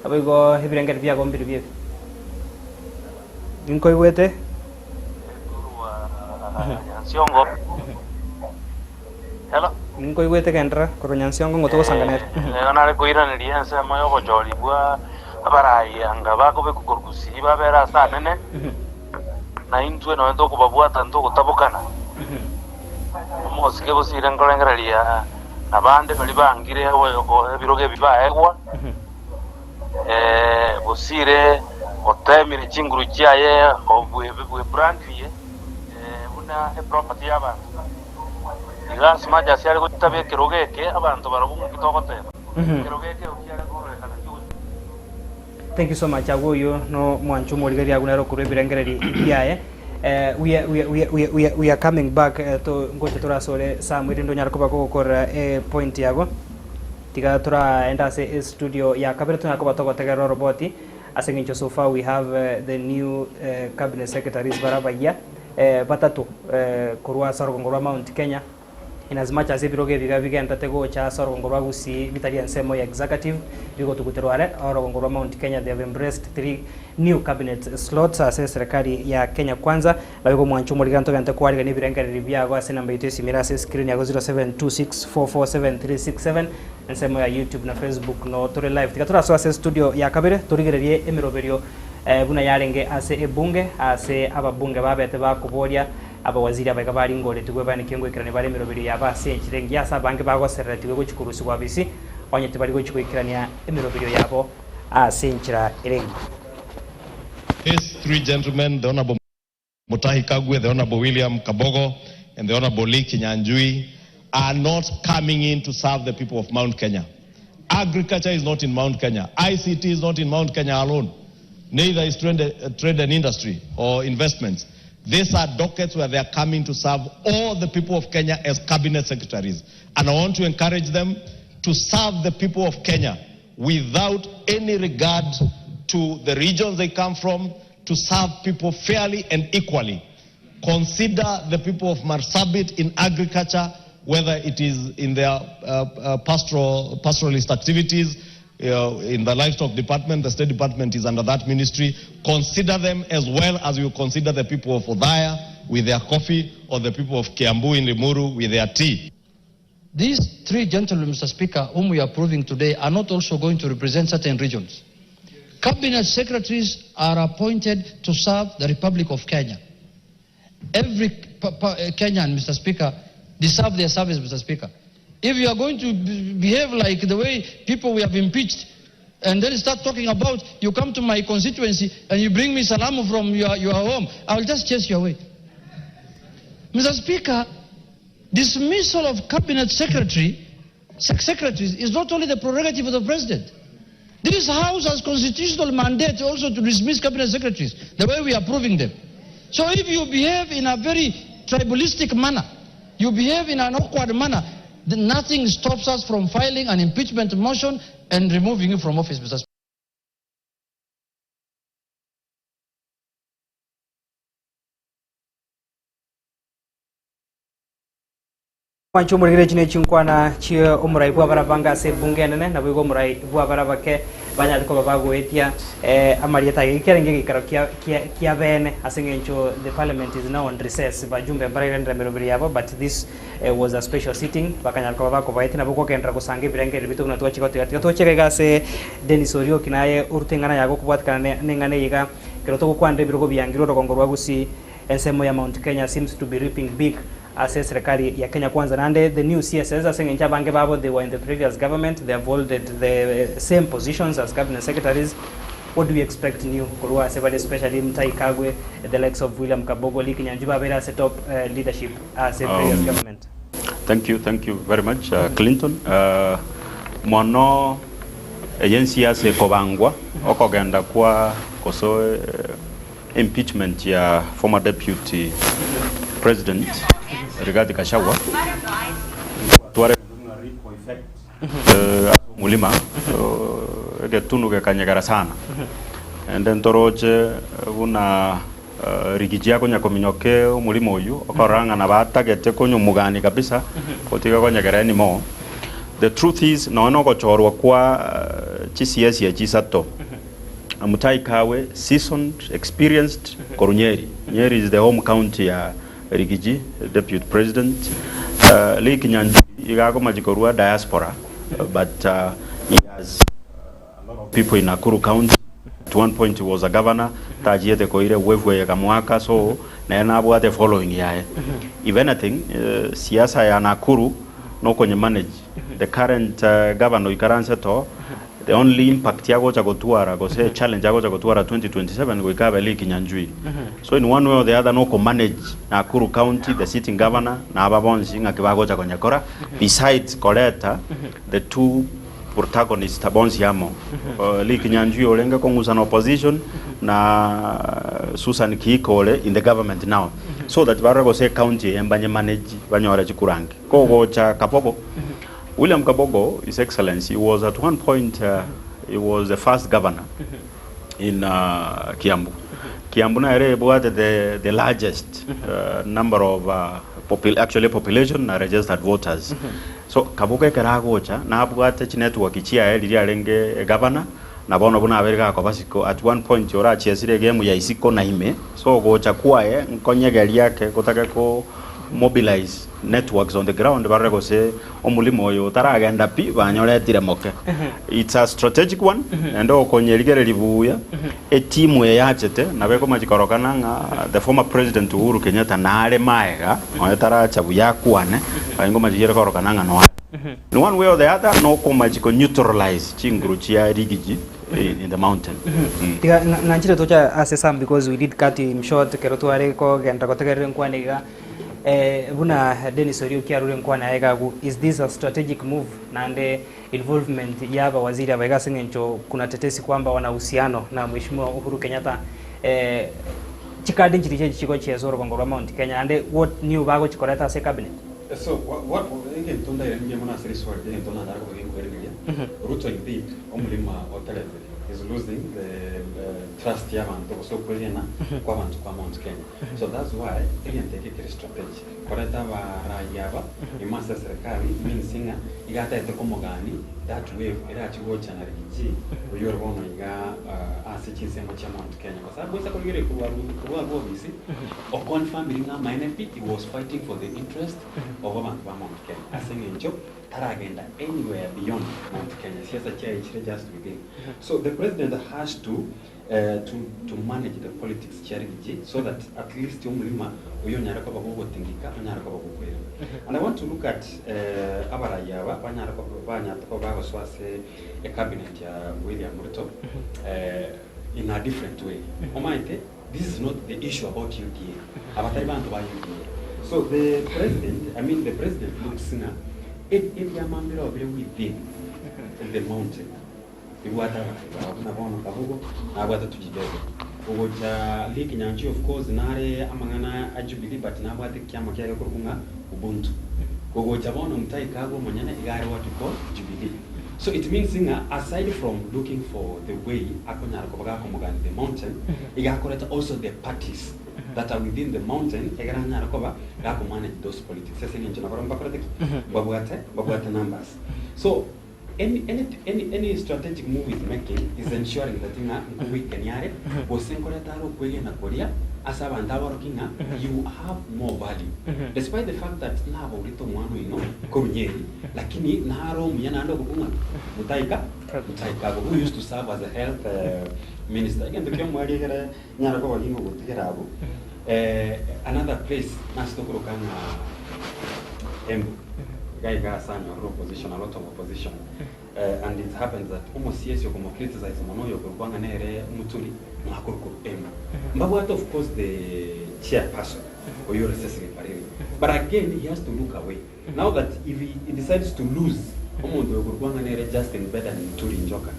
abigo hibirenge bya gombiri bye Inko iwete Siongo Hello Ninko iwete kendra koronyansiongo ngotoko sanganer nare koira ne yense moyo ko joli bua abarai anga bako be kukurgusi babera sana ne na intwe no ndo kubabua tanto kutabukana mosike bosire ngolengereria abande bali bangire ko ebiroge bibaegwa bosire otemire chinguru chaye obwe brandie una property yaba Igas maja siare ko tabe kerogeke abantu barabu kitoko te kerogeke ukiara ko rekana Thank you so much agoyo no mwanchu morigari agunero kurebirengereri biaye. We are coming back to ngoja turasore samwiri ndo nyarako bakokora point yago tiga tura enda se studio ya kabere tunako togotegera roboti. Asengencho so far we have the new cabinet secretaries barabaya batatu kurwa Sorogongorwa Mount Kenya. In as much as ibiroge bigenda tego cha Sorogongorwa gusi Vitalian Semo executive bigo tukuterware Sorogongorwa Mount Kenya, they have embraced 3 new cabinet slots as serikali ya Kenya Kwanza na bigo mwanchu muriganto gante kwari ni birenga ribya go ase namba itesi mirase screen ya 0726447367 nsemo ya YouTube na Facebook no tore live tikatura so ase studio ya kabere turigererie emiroberio buna yarenge ase ebunge ase ababunge babete bakuboria aba waziri abaga bari ngore tugwe bani kengo ikirane bari mirobiri yaba senchirengi asa bange bagoserera tugwe go chikurusi kwa bisi onye tibari go chikuikirania emirobiri yabo asenchira irengi. These 3 gentlemen, the Honorable Mutahi Kagwe, the Honorable William Kabogo, and the Honorable Lee Kinyanjui, are not coming in to serve the people of Mount Kenya. Agriculture is not in Mount Kenya. ICT is not in Mount Kenya alone. Neither is trade and industry or investments. These are dockets where they are coming to serve all the people of Kenya as cabinet secretaries. And I want to encourage them to serve the people of Kenya without any regard to the regions they come from, to serve people fairly and equally. Consider the people of Marsabit in agriculture, whether it is in their pastoralist activities, in the livestock department, the State Department is under that ministry. Consider them as well as you consider the people of Odaya with their coffee, or the people of Kiambu in Limuru with their tea. These 3 gentlemen, Mr. Speaker, whom we are approving today, are not also going to represent certain regions. Cabinet secretaries are appointed to serve the Republic of Kenya. Every Kenyan, Mr. Speaker, deserve their service, Mr. Speaker. If you are going to behave like the way people we have impeached, and then start talking about, you come to my constituency and you bring me salamu from your home, I will just chase you away. Mr. Speaker, dismissal of cabinet secretaries is not only the prerogative of the president. This House has constitutional mandate also to dismiss cabinet secretaries, the way we are approving them. So if you behave in a very tribalistic manner, you behave in an awkward manner, then nothing stops us from filing an impeachment motion and removing you from office, Mr. Speaker. Wanchu murigire chine chinkwana chie umurai bwa barabanga se bunge nene na bwo umurai bwa barabake banya ko babago etia amarieta ikerenge gikaro kia bene asengencho the parliament is now on recess bajumbe mbarende merobiri yabo, but this was a special sitting bakanya ko babako baiti na bwo kendra kusange birenge bitu na tuachi tocheka gase Dennis Orio kinaye urutengana yago kubwatkana nengane yiga kero to kwande birogo byangiro rogongorwa gusi ensemo ya Mount Kenya seems to be reaping big as serikali ya Kenya Kwanza. And the new CSS asengencha bange babo, they were in the previous government, they have held the same positions as cabinet secretaries. What do we expect new Kurwa Sevade, especially Mutahi Kagwe, the likes of William Kabogo, Lee Kinyanjui Bera set up leadership as a previous government? Thank you very much, Clinton. Mono agency as kobangwa okogenda kwa koso impeachment ya former deputy president Rigathi Gachagua tuare effect mulima getunuge kanyagara sana and then toroje una rigijia konya kominyoke mulimo uyu okoranga na batagete konyo mugani kabisa kotiga konyagara ni mo. The truth is no gochorwa kwa chisiasi ya chisato Mutahi Kagwe, seasoned, experienced, Korunyeri. Nyeri is the home county ya Rigiji, deputy president. Lee Kinyanjui, igago majikorua diaspora, but he has a lot of people in Nakuru County. At one point he was a governor. Tajiete koire wewe ya kamwaka, so na enabu ate following yae. If anything, siasa ya Nakuru no konye manage. The current governor ikaranse to. The only impact yago chagotuara go say challenge yago chagotuara 2027 we have Lee Kinyanjui. So in one way or the other no ko manage Nakuru County, the sitting governor na ababonzi ngakibago chakonyakora besides Koleta the 2 protagonist bonzi yamo Lee Kinyanjui olenga konguza na opposition na Susan Kikole in the government now so that barago say county embanye manage banyora chikurangi kogo cha Kabogo William Kabogo, His Excellency, was at one point he was the first governor in Kiambu. Kiambu na ere bwate the largest number of population na registered voters. So Kabogo keragocha na bwate chi network ichia eri arenge governor na bono buna aberga ko basiko at one point yora chiesire game ya isiko na ime so gocha kwae nkonyegeri yake kotaka ko mobilize networks on the ground barego se omulimo yo taragenda pi banyoletire moke it's a strategic one and okonyerigere libuya a team we yachete nabeko majikorokana nga the former president Uhuru Kenyatta nale maega oyetara chabu yakwane aingo majigere korokana nga no in one way or the other no komajiko neutralize chinguru chia rigiji in the mountain nanchire tocha asesam because we did cut him short kerotware ko genda kotegere nkwaniga buna Dennis Oriuki arure nkwana yegagu is this a strategic move nande involvement yaba waziri abaiga sengencho kuna tetesi kwamba wana uhusiano na mheshimiwa Uhuru Kenyatta chikadi nchiriche chiko chezoro kongorwa Mount Kenya and what new bago chikoreta se cabinet so what again tonda yenye mona series word yenye tonda ndako kwenye Ruto indeed omulima hotel is losing the trust y'abantu so kwelena kwa bantu kwa Mount Kenya so that's why again take a strategy koreta barayaba imasa serikali minsinga igata ete komogani that way era chigocha na rigi uyoro bono iga asichisembo cha Mount Kenya kwa sababu isa kolgere kuwa bisi o confirm bilinga MNP he was fighting for the interest of abantu ba Mount Kenya asengenjo taragenda anywhere beyond Mount Kenya siasa cha just within so the president has to manage the politics charity so that at least umulima uyo nyarako bago tingika nyarako bago kwera and I want to look at abarayaba banyarako banyatako bago swase a cabinet ya William Ruto in a different way omaite this is not the issue about UDA abatari bantu ba UDA so the president looks na it yamambira obere within the mountain iwata na bono kabugo na bwata tujidebe ugoja Lee Kinyanjui of course nare amangana ajubili but na bwata kyama kyake kurunga ubuntu ugoja bono mtai kago manyana igare what you call Jubilee so it means aside from looking for the way akonyara kobaga komugani the mountain igakoreta also the parties that are within the mountain egaranyara koba gako manage those politics sasa nje na baramba korete babwate numbers so any strategic move is making is ensuring that we can yare bosenkoretaro kwege na koria asaba ndabaro kinga you have more value despite the fact that nabo ulito mwano ino komnyeri lakini naro muyana ndo kukunga mutaika who used to serve as a health minister again the kemwari gara nyara ko bagingo gutigera abo another place nasitokoro kanga guy got a opposition, a lot of opposition, and it happens that almost yes you come criticize mono yo kurwanga nere muturi makuru but of course the chairperson or your secretary but again he has to look away now that if he decides to lose omuntu yo kurwanga nere just in bed and muturi njoka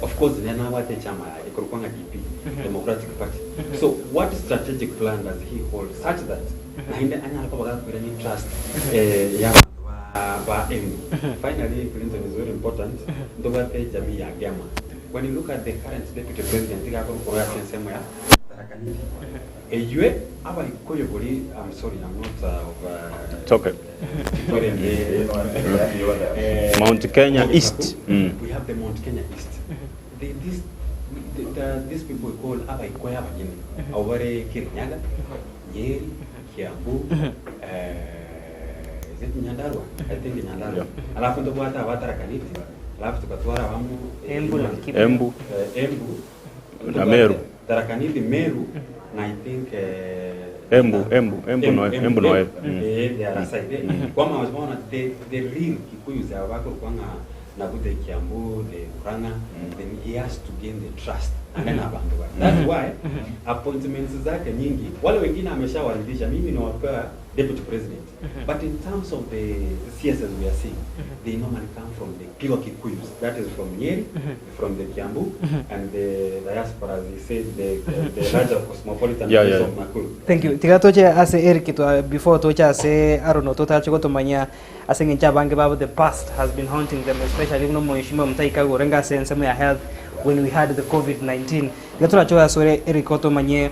of course then awate chama kurwanga DP Democratic Party so what strategic plan does he hold such that nainde anyala ko baga kwira ni trust ya finally Clinton is very important ndobate jamii ya Gama when you look at the current deputy president ngako kwa sensemo ya Tarakaniti eyue aba ikoyo boli I'm sorry I'm not it's okay Mount Kenya East we have the Mount Kenya East these people we call aba ikoya abanyene aware Kirinyaga Nyeri Kiambu Nyandarua I think Nyandarua alafu ndo bwata Tarakaniti alafu tukatwara wamu Embu na Meru Tarakaniti Meru na I think Embu no they are aside kwa maana the real Kikuyu za wako kwanga na bude Kiambu the Kuranga then he has to gain the trust and then abantu that's why appointments zake nyingi wale wengine ameshawaridhisha mimi nawapa deputy president. But in terms of the CSs we are seeing, they normally come from the pure Kikuyus. That is from Nyeri, from the Kiambu, and the diaspora, as he said, the larger cosmopolitan place of Nakuru. Thank you. Tiga toche ase Eric before toche ase Arono tota chiko tomanya ase ngincha bange babu the past has been haunting them, especially no Mheshimiwa Mutahi Kagwe renga sehemu ya health when we had the COVID-19. Tiga tola choa sore Eric otomanye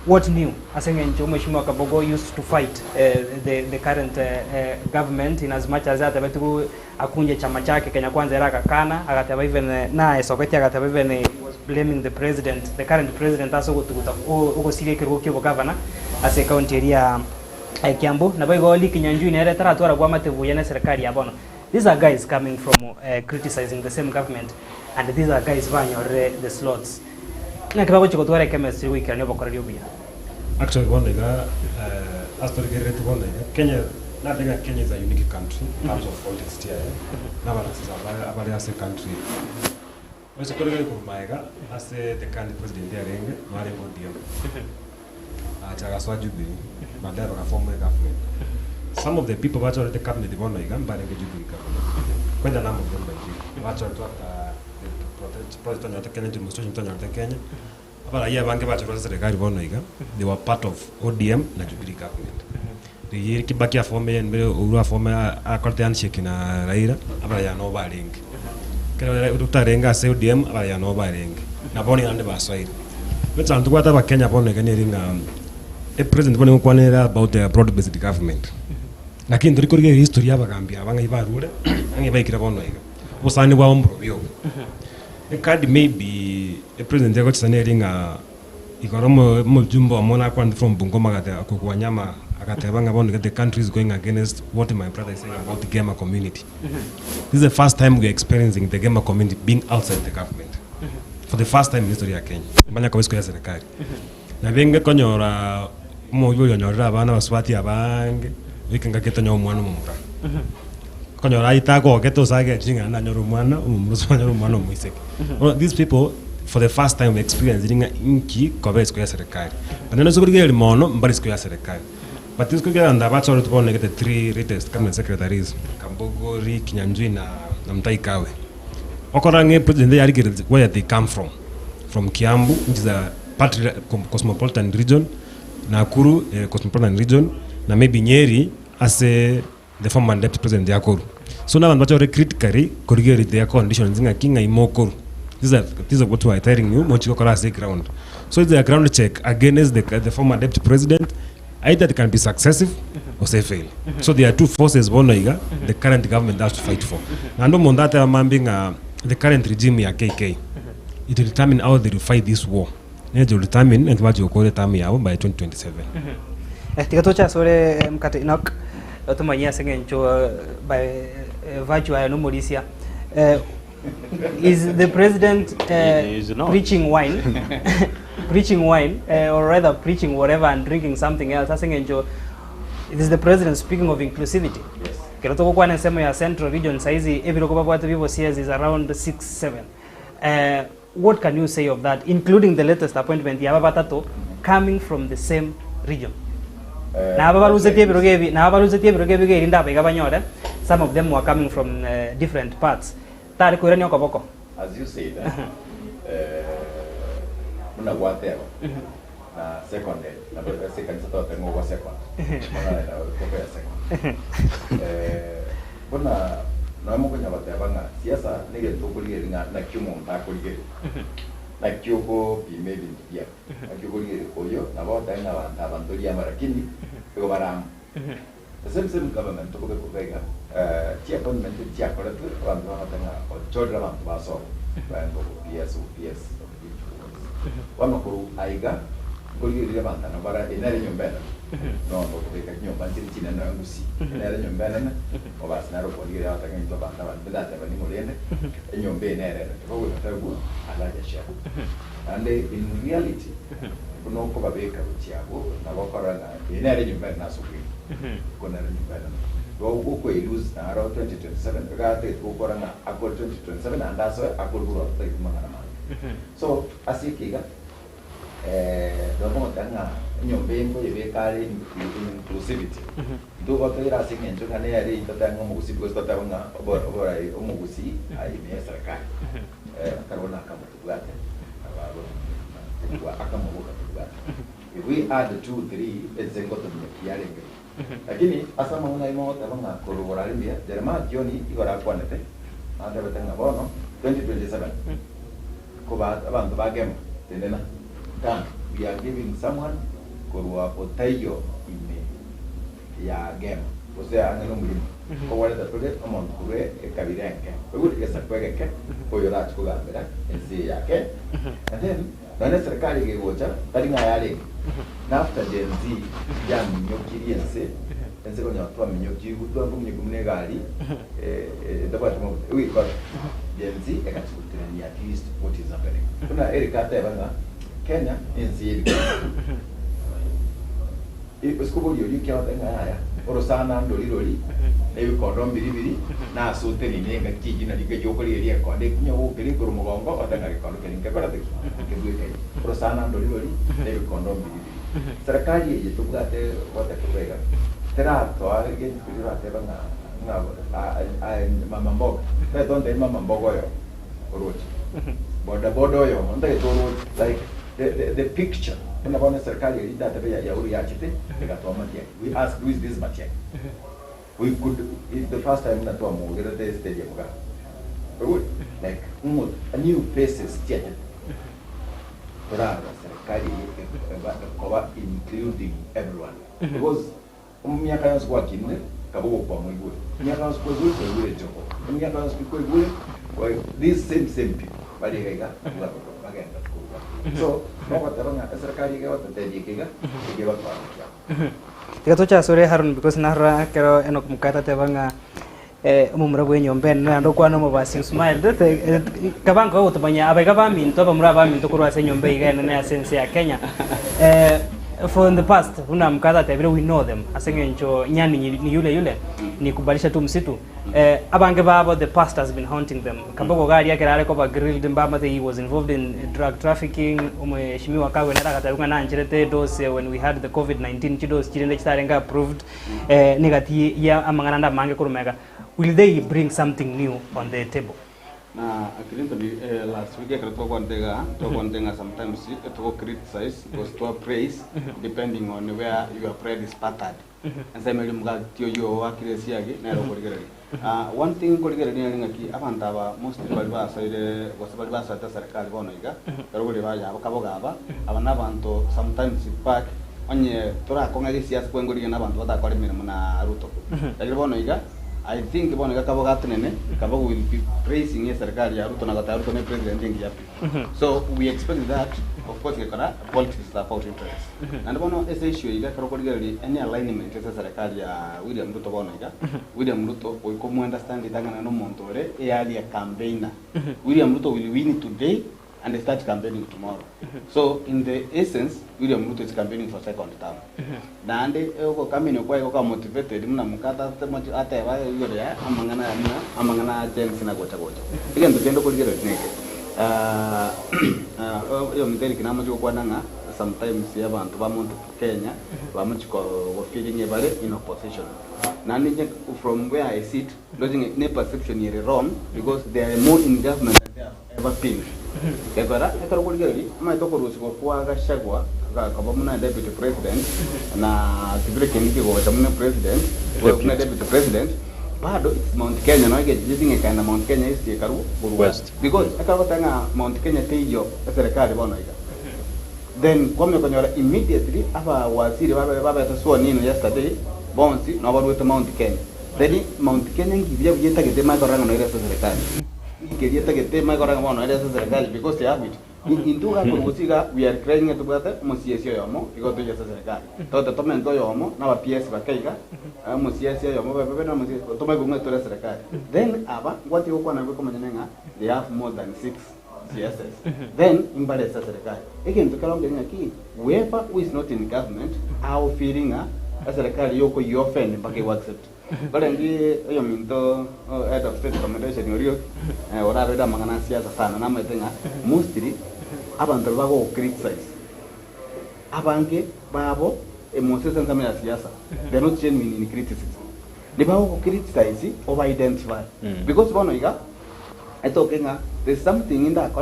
what new ase ngincha Mheshimiwa Kabogo used to fight the current government in as much as that abetu akunje chama chake Kenya Kwanza era kakana agataba even na Sokoti agataba even was blaming the president, the current president also gutuguta ugo siria kirugo kibo governor ase county area Kiambu na baigo liki Nyanjui na tara twara kwa matevu yana serikali ya bono. These are guys coming from criticizing the same government, and these are guys vying the slots. Na kibago chiko twara chemistry week ne bokora liobia. Actually one nigga astori gerete one nigga Kenya na denga Kenya is a unique country in terms of politics here. Na bana sasa abali as a country. Wese korega ko maiga as the current president ya renge mari ODM. Achaga swajubiri badala ya former government. Some of the people who are the cabinet they want to go back to Jubilee government. Kwenda namo kwenda hivi. Watu the president ya Kenya demonstration ya Kenya. Abala ya bange watu wa serikali bona iga. They were part of ODM na Jubilee government. The year kibaki ya former mbele urua former akorte handshake na Raila abala ya no baling. Kaya utarenga se ODM abala ya no baling. Na boni ande baswairi. Wetsa ntukwata ba Kenya bona iga neringa a president when we about the broad-based government. Lakini turikoriga history yaba gambia banga ibarure ange baikira bono iga. Usani wa ombro the card may be a president yako tsaneringa ikoromo mujumbo amona kwand from Bungoma gata kukwanyama akata banga bono the country is going against what my brother is saying about the gamer community. This is the first time we are experiencing the gamer community being outside the government. For the first time in history ya Kenya. Banya kwa ya serikali. Na benga konyora moyo yonyora abana baswati abange wikenga ketonyo omwana omumura konyora itako keto sage chinga na nyoro mwana umumruso nyoro mwana muiseke. These people for the first time experiencing inki kobesko ya serikali banana sokuriga limono mbarisko ya serikali but this kugira ndabacho ro tubone get the three latest cabinet secretaries Kambogo Ri Kinyanjui na Mutahi Kagwe okorange president yari where they come from Kiambu, which is a cosmopolitan region, Nakuru, cosmopolitan region, na maybe Nyeri as the former deputy president ya Nakuru. So now I'm not critically corrigate their conditions in a king and Mokuru. This is what we are telling you, much ground. So it's a ground check against the former deputy president. Either they can be successive or say fail. So there are two forces the current government has to fight for. And no mondata mambing the current regime ya KK. It will determine how they will fight this war. It will determine and what you call it by 2027. Tikatocha sore mkate inok otomanya sengencho by virtue ya nomolisia. Is the president preaching wine? Preaching wine, or rather preaching whatever and drinking something else? It is the president speaking of inclusivity. Kirotoko kwa nasema ya Central Region saizi ebiroko babwate bibo CS is around 6-7. What can you say of that, including the latest appointment ya babatato coming from the same region? Na babaluze tie biroge bige inda ba gabanyore. Some of them were coming from different parts. Tari ko iranyo kaboko. As you say that. Muna guatero. Na second day. Na second sato tengo wa second. Muna na ko ya second. Bona no mo kunya bata banga siasa nige to kulie ringa na kyumo ta kulie. Na kyuko bi maybe ya. Na kyuko kulie koyo na ba ta na ba bandoria marakini ko baram. The same government to go vega. Appointment chia kola tu wan wan tanga chodra wan baso wan go PS. Wan ko aiga kulie ringa banta na bara enare nyombena. No go vega nyomba china na ngusi. Enare nyombena na o bas na ro kulie ya tanga nyoba banta wan bedata bani molene nyombe enare ko go tabu ala ya sha. And in reality kuno ko babeka chiago na bakora na enare nyombena na sukuri. Kuna nyombena go ko lose na around 2027 gate ko koranga akol 2027 and that's why akol buro tai kumana. So asikiga do mo tanga nyombengo yebekale inclusivity nduko tera singenjo kane yari tatanga mugusi because tatanga obora umugusi ayime serikali karona kama tubate ababo kwa akamubuka tubate if we add 2 3 ezengo tumekiyale ngiri lakini asa mauna imo tabanga korora limbia derma jioni igora kwanete ande betanga bono 2027 kuba abantu bagema tendena dan we are giving someone korwa otayo ime ya game osea angelo mulimo ko wale da tole amon kure kabirenke ko esa kwegeke ko yora chukugambira enzi yake and then nane serikali gegocha taringa yale after Gen Z ya minyokiri ense ko nyatwa minyokiri gutwa ngumye gumne gali dabatu mo we got Gen Z ekachukutani at least what is happening kuna Erika Tebanga Kenya enzi Escobo yori kya tenga haya orosana ndolirori ebi kondom biribiri na sote ni nenga kijina liga yokori eri konde kunya wo kiri gurumogongo otanga rikondo keninga korate kebuke orosana ndolirori ebi kondom biribiri serikali yetubwate wata kubega tera to again kujura tebanga ngabo mama mbogo donde mama mbogo yo orochi boda yo onda etoro like the picture kuna bwana serikali ilida tabia ya uri yachite ikatoa matia we asked who is this matia we could it's the first time that we get the stadium ga like a new faces theater para serikali kwa including everyone because miaka yangu kwa kinne kabogo kwa mwigwe miaka yangu kwa zuri kwa yule joko miaka yangu kwa yule these same people bali kaiga bagenda so kwa taranga serikali ga watateji kiga kiga kwa Tikatocha sore Harun because nahra kero enok mukata tebanga umumra bwenyo mben ndo kwa no mabasi smile kabanga utubanya abaga baminto bamura baminto kurwa se nyombe igene na sense ya Kenya for in the past una mkata tebire we know them asengencho nyani ni yule ni kubalisha tu msitu abange baba the past has been haunting them kabogo gari yake rale kwa grilled mbama he was involved in drug trafficking umeshimiwa kawe na katarunga na nchirete dose when we had the COVID-19 chidos chirende chitarenga approved negati ya amangana mange kurumega will they bring something new on the table na akilinto last week akatoka kwa ndenga sometimes to criticize because to praise depending on where your prayer is patterned and say meli mga tiyo yo akiresi yake na ro korigereri one thing korigereri ni ngaki abanta ba most bali ba saide wasabali ba sata serikali bono iga ro kuri ba ya kaboga aba abana bantu sometimes back onye tora konga siasa kwengori na bantu batakore mirimo na Ruto lakini bono iga I think bono kaboga tunene kabogo will be praising serikali ya Ruto na Ruto ne president ngi yapi so we expect that of course ikara politics are about interest and bono ese issue iga karo korigereri any alignment ese serikali ya William Ruto bono iga William Ruto ko mu understand itangana no montore yali ya campaigner William Ruto will win today and they start campaigning tomorrow. So in the essence, William Ruto is campaigning for second term. Nande oko campaign kwa iko motivated mna mukata ate wa yore amangana James na gocha. Again to gendo kuligero neke. Yo mteli kinamo chiko kwa nanga sometimes ya bantu ba muntu Kenya ba mchiko wa feeling ebale in opposition. Nani from where I sit, lodging a perception is wrong because they are more in government than they have ever been. Kegara ekaro kuligeri ama itoko rusiko kwa gashagwa kaba muna deputy president na kibire kiniki go chamuna president na deputy president bado Mount Kenya no get using a kind of Mount Kenya is karu west because ekaro tanga Mount Kenya tiyo serikali bono iga then kwame konyora immediately aba waziri baba taswa nino yesterday bonsi no bado Mount Kenya then Mount Kenya ngibya buyeta gete makoranga no ira serikali ikerieta gete makoranga bono ira serikali because ya bit intuga kurusiga we are crying to bata musiesio yomo igoto ya serikali toto tomento yomo na ba PS bakaiga musiesio yomo bebe na musiesio toma gunga to serikali then aba ngwati ko na ko manyenga they have more than 6 CSS then imbale sa serikali again to kalonge ngaki whoever who is not in government how feeling a serikali yoko you offend mpaka you accept bale ngi yo minto head of state recommendation yorio ora beda mangana siasa sana na metenga mostly abantu bago criticize abange babo emotions kama ya siasa they're not genuine in criticism ni bao criticize over identify because bono iga etokenga there's something in that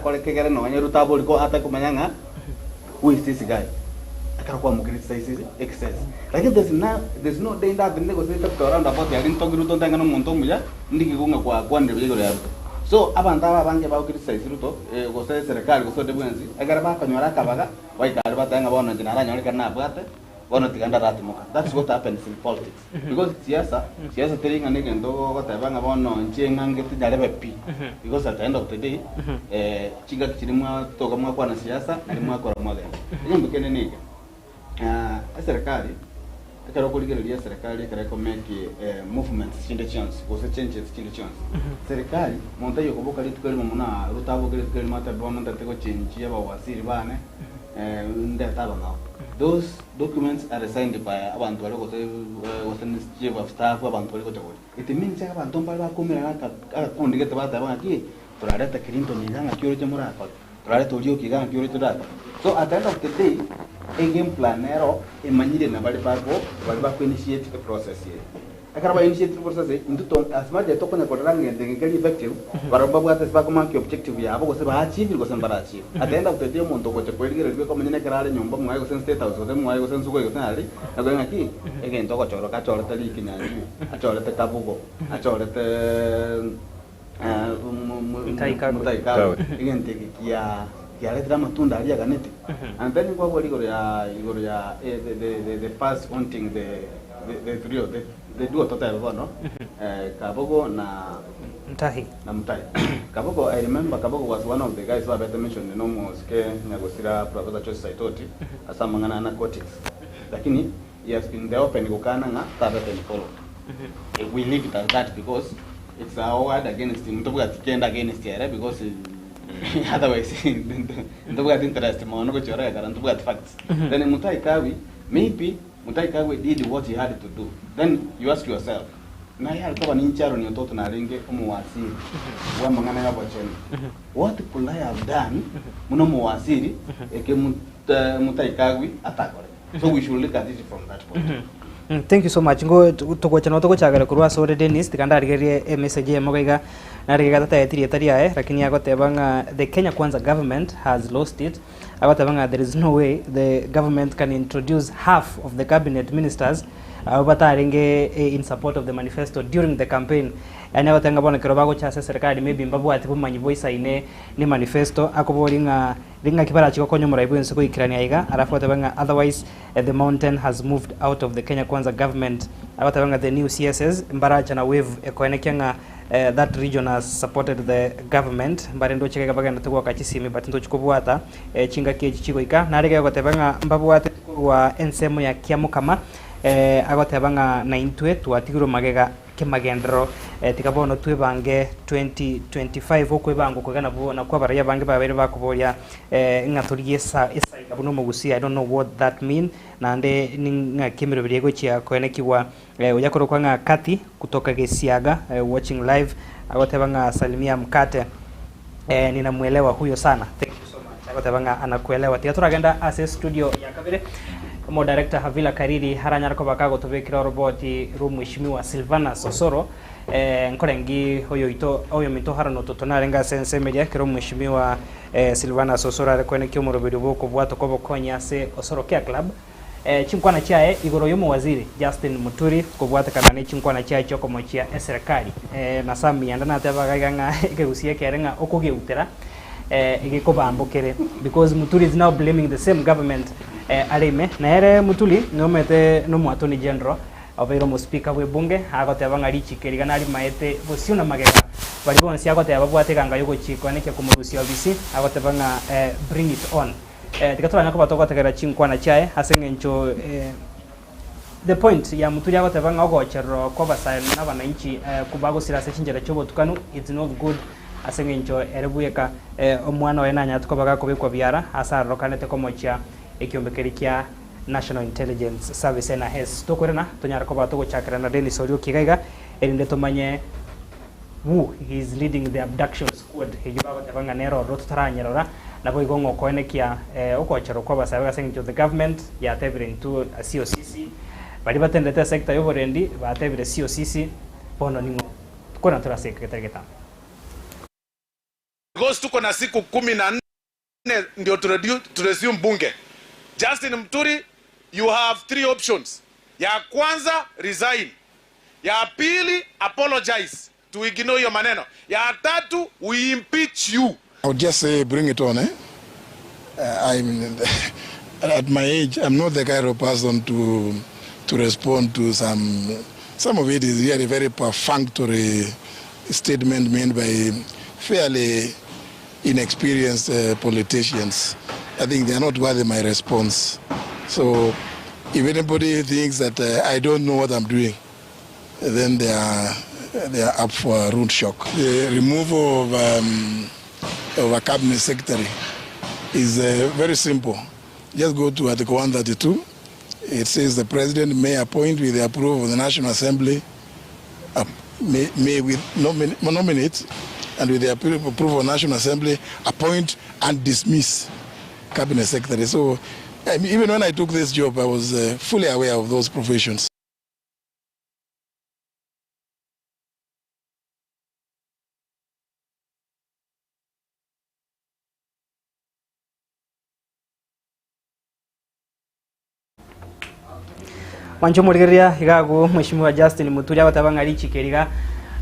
kore kegere no nyeru tabori ko ata kumanyanga who is this guy akakuwa mcriticize excess lakini there's no day that nego sita around about ya rinto giruto ndanga no muntu muya ndiki kunga kwa ndebe yego ya so abantu abange ba criticize ruto go se serikali go so de bwenzi agara ba kanyora kabaga waikari batanga bono ndinara nyolika na bwate bono tiganda ratimoka that's what happens in politics because siasa teringa nige ndo go tabanga bono nchenga ngeti darebe pi because at the end of the day chiga kirimwa toka mwa kwa na siasa na mwa kwa mwa ngombe kene nige serikali akaro kuligereria serikali akareko make movements chinde chance go se changes chinde chance serikali monta yo kuboka litu kali mumuna rutabo kali mata bwana ndateko change ya bawasiri bane ndataba ngao those documents are signed by abantu bari gote within the chief of staff abantu bari gote it means abantu bari bakomera akakundigete bataba aki turareta Clinton nganga kyoro cyamura akora turareta uriyo kiganga kyoro tudata so at the end of the day a game plan ero imanyire na bari bako initiate the process here akaraba initiate the process into as much as tokona korange ngeli effective baramba bwate bako manki objective yabo go se ba achieve go sembara achieve at the end of the day muntu ko chekwelire rwe ko manyine karale nyumba mwaye go sen state house go mwaye go sen sugo go tali ago ngaki again toko choro ka choro tali kinyanju achoro te kabugo achoro te mutaika again te kia letra matunda alia ganete and then kwa wali igoro ya the first wanting the duo total bono Kabogo na Mutahi Kabogo. I remember Kabogo was one of the guys who had mentioned no moske Nyagosira Professor Choice Saitoti asamangana narcotics lakini he has been the open gukana nga tabete ni follow we leave it as that because it's our word against him to get against here because otherwise ndo got interest maono ko chora gara ndo got facts then Mutahi Kagwe maybe Mutahi Kagwe did what he had to do then you ask yourself na yale kwa ni ncharo ni mtoto na renge umuwasiri wa mangana ya bocheni what could I have done muno muwasiri eke Mutahi Kagwe atakore so we should look at it from that point. Thank you so much. Ngo tukochana tukochagara kurwa sore Dennis tikanda rigerie message ya mogaiga na rigega tata yetiri taria lakini agotebanga the Kenya Kwanza government has lost it. Agotebanga there is no way the government can introduce half of the cabinet ministers abataringe in support of the manifesto during the campaign. Ane watenga bona kirobago cha serikali maybe mbabu ati bumanyi voice ine ni manifesto akoboringa ringa kibara chiko konyo muraibu nsiko ikirani aiga arafu watabanga otherwise the mountain has moved out of the Kenya Kwanza government. Watabanga the new CSS mbaracha na wave ekoenekenga that region has supported the government mbare ndo chika baga ndatuwa kachisimi but ndo chikobwata chinga kechi chiko ika narega watabanga mbabu ati wa ensemo ya kiamukama agotebanga na intwe twatigiro magega kemagendero tikabono twebange 2025 okwebango kugana bona kwa baraya bange babere bakuboria ngaturiye isa buno mugusi. I don't know what that mean nande ninga kimiro birego chia koenekiwa uyakoro kwanga kati kutoka Gesiaga watching live agotebanga Salimia Mkate ninamuelewa huyo sana. Thank you so much. Agotebanga anakuelewa tiaturagenda as studio ya Kabere mo director Havila Kariri haranyara ko bakago tobekira roboti ru mheshimiwa Silvana Sosoro nkorengi hoyo ito oyo mito harano totonarenga sense media kiro mheshimiwa Silvana Sosoro arekone kyomo robedo boko bwato ko bokonya se Osoro Care Club chinkwana chae igoro yomo waziri Justin Muturi ko bwata kana ne chinkwana chae choko mochia serikali na sami yandana tabaganga ikegusie kerenga okogeutera igikobambokere because Muturi is now blaming the same government arime na ere Mutuli ngomete no mwatoni general obero mo speaker we bunge agotebanga richikerega nari maete bosiuna magega bali bonsi agoteba bwate kanga yugo chiko neke kumurusio bisi agotebanga bring it on tikaturanya ko batogotegera chinkwana chae hasengencho the point ya Mutuli agotebanga ogochero ko basaya n'abananchi kubago sirase chinjera chobo tukanu it's not good asengencho erebuyeka omwana we nanya tukobaga kubikwa byara asaro kanete komocha ekyombekerikia National Intelligence Service NIS tokorena tonyara ko batogo chakra na Dennis Orio Kigaiga erinde tomanye who he is leading the abduction squad hejibaba tabanga nero rotaranyerora na boigo ngokoenekia okochero kwa basabe saying to the government ya tebire to COCC bali batendete sector yoborendi batebire COCC bono ningo kona turaseka ketegeta because tuko na siku 14 ndio to resume bunge. Justin Muturi, you have 3 options. Ya kwanza, resign. Ya pili, apologize to ignore your maneno. Ya tatu, we impeach you. I would just say bring it on. I'm at my age, I'm not the kind of person to respond to some of it is really very perfunctory statement made by fairly inexperienced politicians. I think they are not worthy my response. So if anybody thinks that I don't know what I'm doing, then they are up for a rude shock. The removal of a cabinet secretary is very simple. Just go to Article 132. It says the president may appoint with the approval of the National Assembly, may with nominate, and with the approval of the National Assembly, appoint and dismiss cabinet secretary. So even when I took this job, I was fully aware of those professions. Wancho murigeria igagu Mheshimiwa Justin Muturi agotabanga richikeriga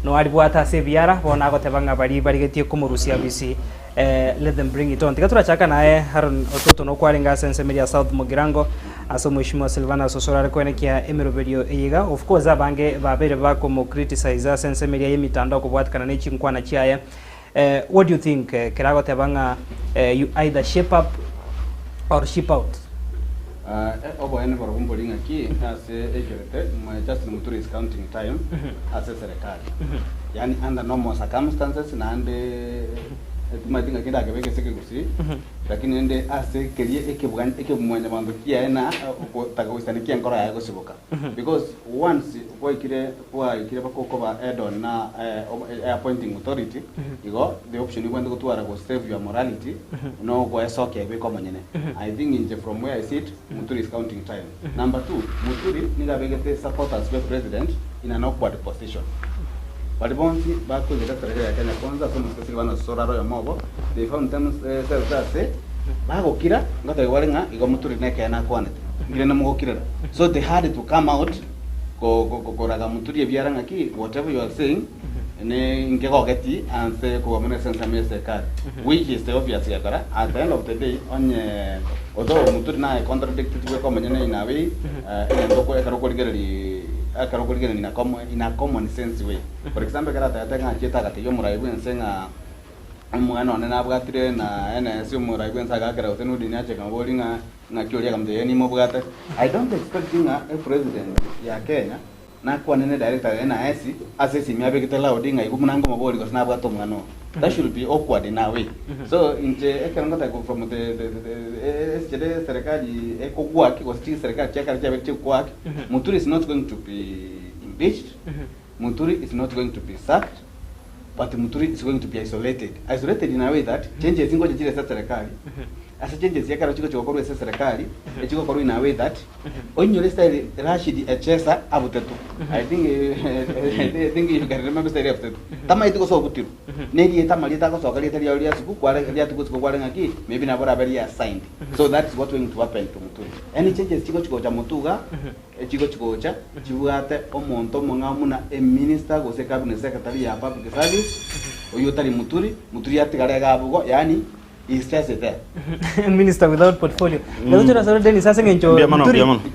no ari bwata sebiara bona agotabanga bari getie kumurusia bisi let them bring it on. Tikatura chaka nae Haron Ototo no kwaringa sense media South Mugirango aso Mheshimiwa Silvana Sosora kwenekia emeroberio eyiga of course abange babere bako mo criticize sense media yemitandao kubwatikana nechi nkwana chiaye. What do you think kirago tabanga you either shape up or ship out? Obo ene bora kumbolinga ki as ejerete my Justin Muturi is counting time as a serikali. Yani under normal circumstances na ande tumatinga kida kebeke seke kusi lakini ende ase kelie ekebumwanya bandu kia na takawistani kia nkora ya gosiboka because once kwa ikire bako ba add-on na appointing authority igo the option you want to go to save your morality no go esoke be ko manyene. I think from where I sit Muturi is counting time. Number 2, Muturi niga begete support as president in an awkward position. But bonsi bako the secretary ya Kenya Kwanza so mskasiri wana soraro ya mobo they found themselves say bago kira ngata walenga igo Muturi neke na kwanete ngire na mugo kira so they had to come out ko raga Muturi ebyaranga ki whatever you are saying ne ngeko geti and say ko amene sense amese card which is the obvious yakara at the end of the day onye although Muturi na contradicted we ko manyene in a way ndoko ekaro gereri akarokorigana in a common sense way. For example, karata yatanga cheta kati yo muraibu nsenga umwana one nabwatire na ene si muraibu nsaga kara otenu dinya cheka bolinga na kyolia kamde ni mobwata. I don't expect a president ya Kenya na kwa nene director na SC asesi miabekitela odinga ikumunango maboli kwa nabwato mwana. That should be awkward in a way. So inje ekananga go from the serikali ekogwaki was still serikali chakara chabeti kwaki. Muturi is not going to be impeached. Muturi is not going to be sacked. But Muturi is going to be isolated. Isolated in a way that changes ingo jile sa serikali. As changes yakara chiko chikokorwe sa serikali, chiko korwe in a way that onyole style Rashid Echesa abutetu. I think you can remember style abutetu. Tama itiko so butiru. Negi tama lita ko so kali tali aulia siku kwale kali atuko siku kwale ngaki maybe na bora very assigned. So that's what going to happen to Muturi. Any changes chiko cha Mutuga, chiko cha chibuate omonto mongamuna a minister go se cabinet secretary ya public service. Oyo tali Muturi atigare gabugo yani is just there. Minister without portfolio.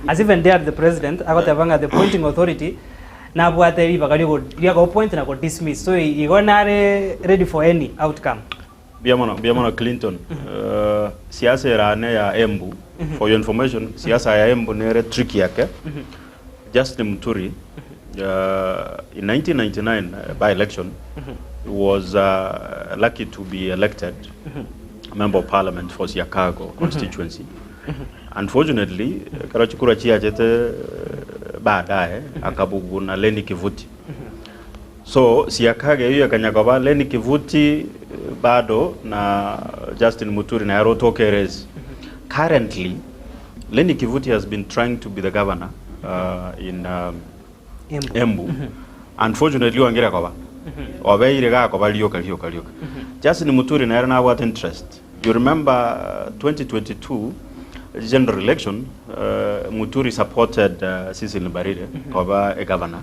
As even there the president, agotabanga the appointing authority, na bwate iba kali go point na go dismiss. So you go na ready for any outcome. Biamono Clinton. Siasa ya Embu. For your information, siasa ya Embu ni tricky yake. Justin Muturi in 1999 by election was lucky to be elected member of parliament for Siakago constituency. Unfortunately, Karachukura Chia Jete baadaye akabugu na Leni Kivuti. So Siakago hiyo Kanyagova Leni Kivuti bado na Justin Muturi na yaro tokeres. Currently, Lenny Kivuti has been trying to be the governor in Embu. Unfortunately, wangira kwa ba. Obeire ga kwa lioka. Justin Muturi na yaro na what interest. You remember 2022 general election, Muturi supported Cecil Mbarire kwa a governor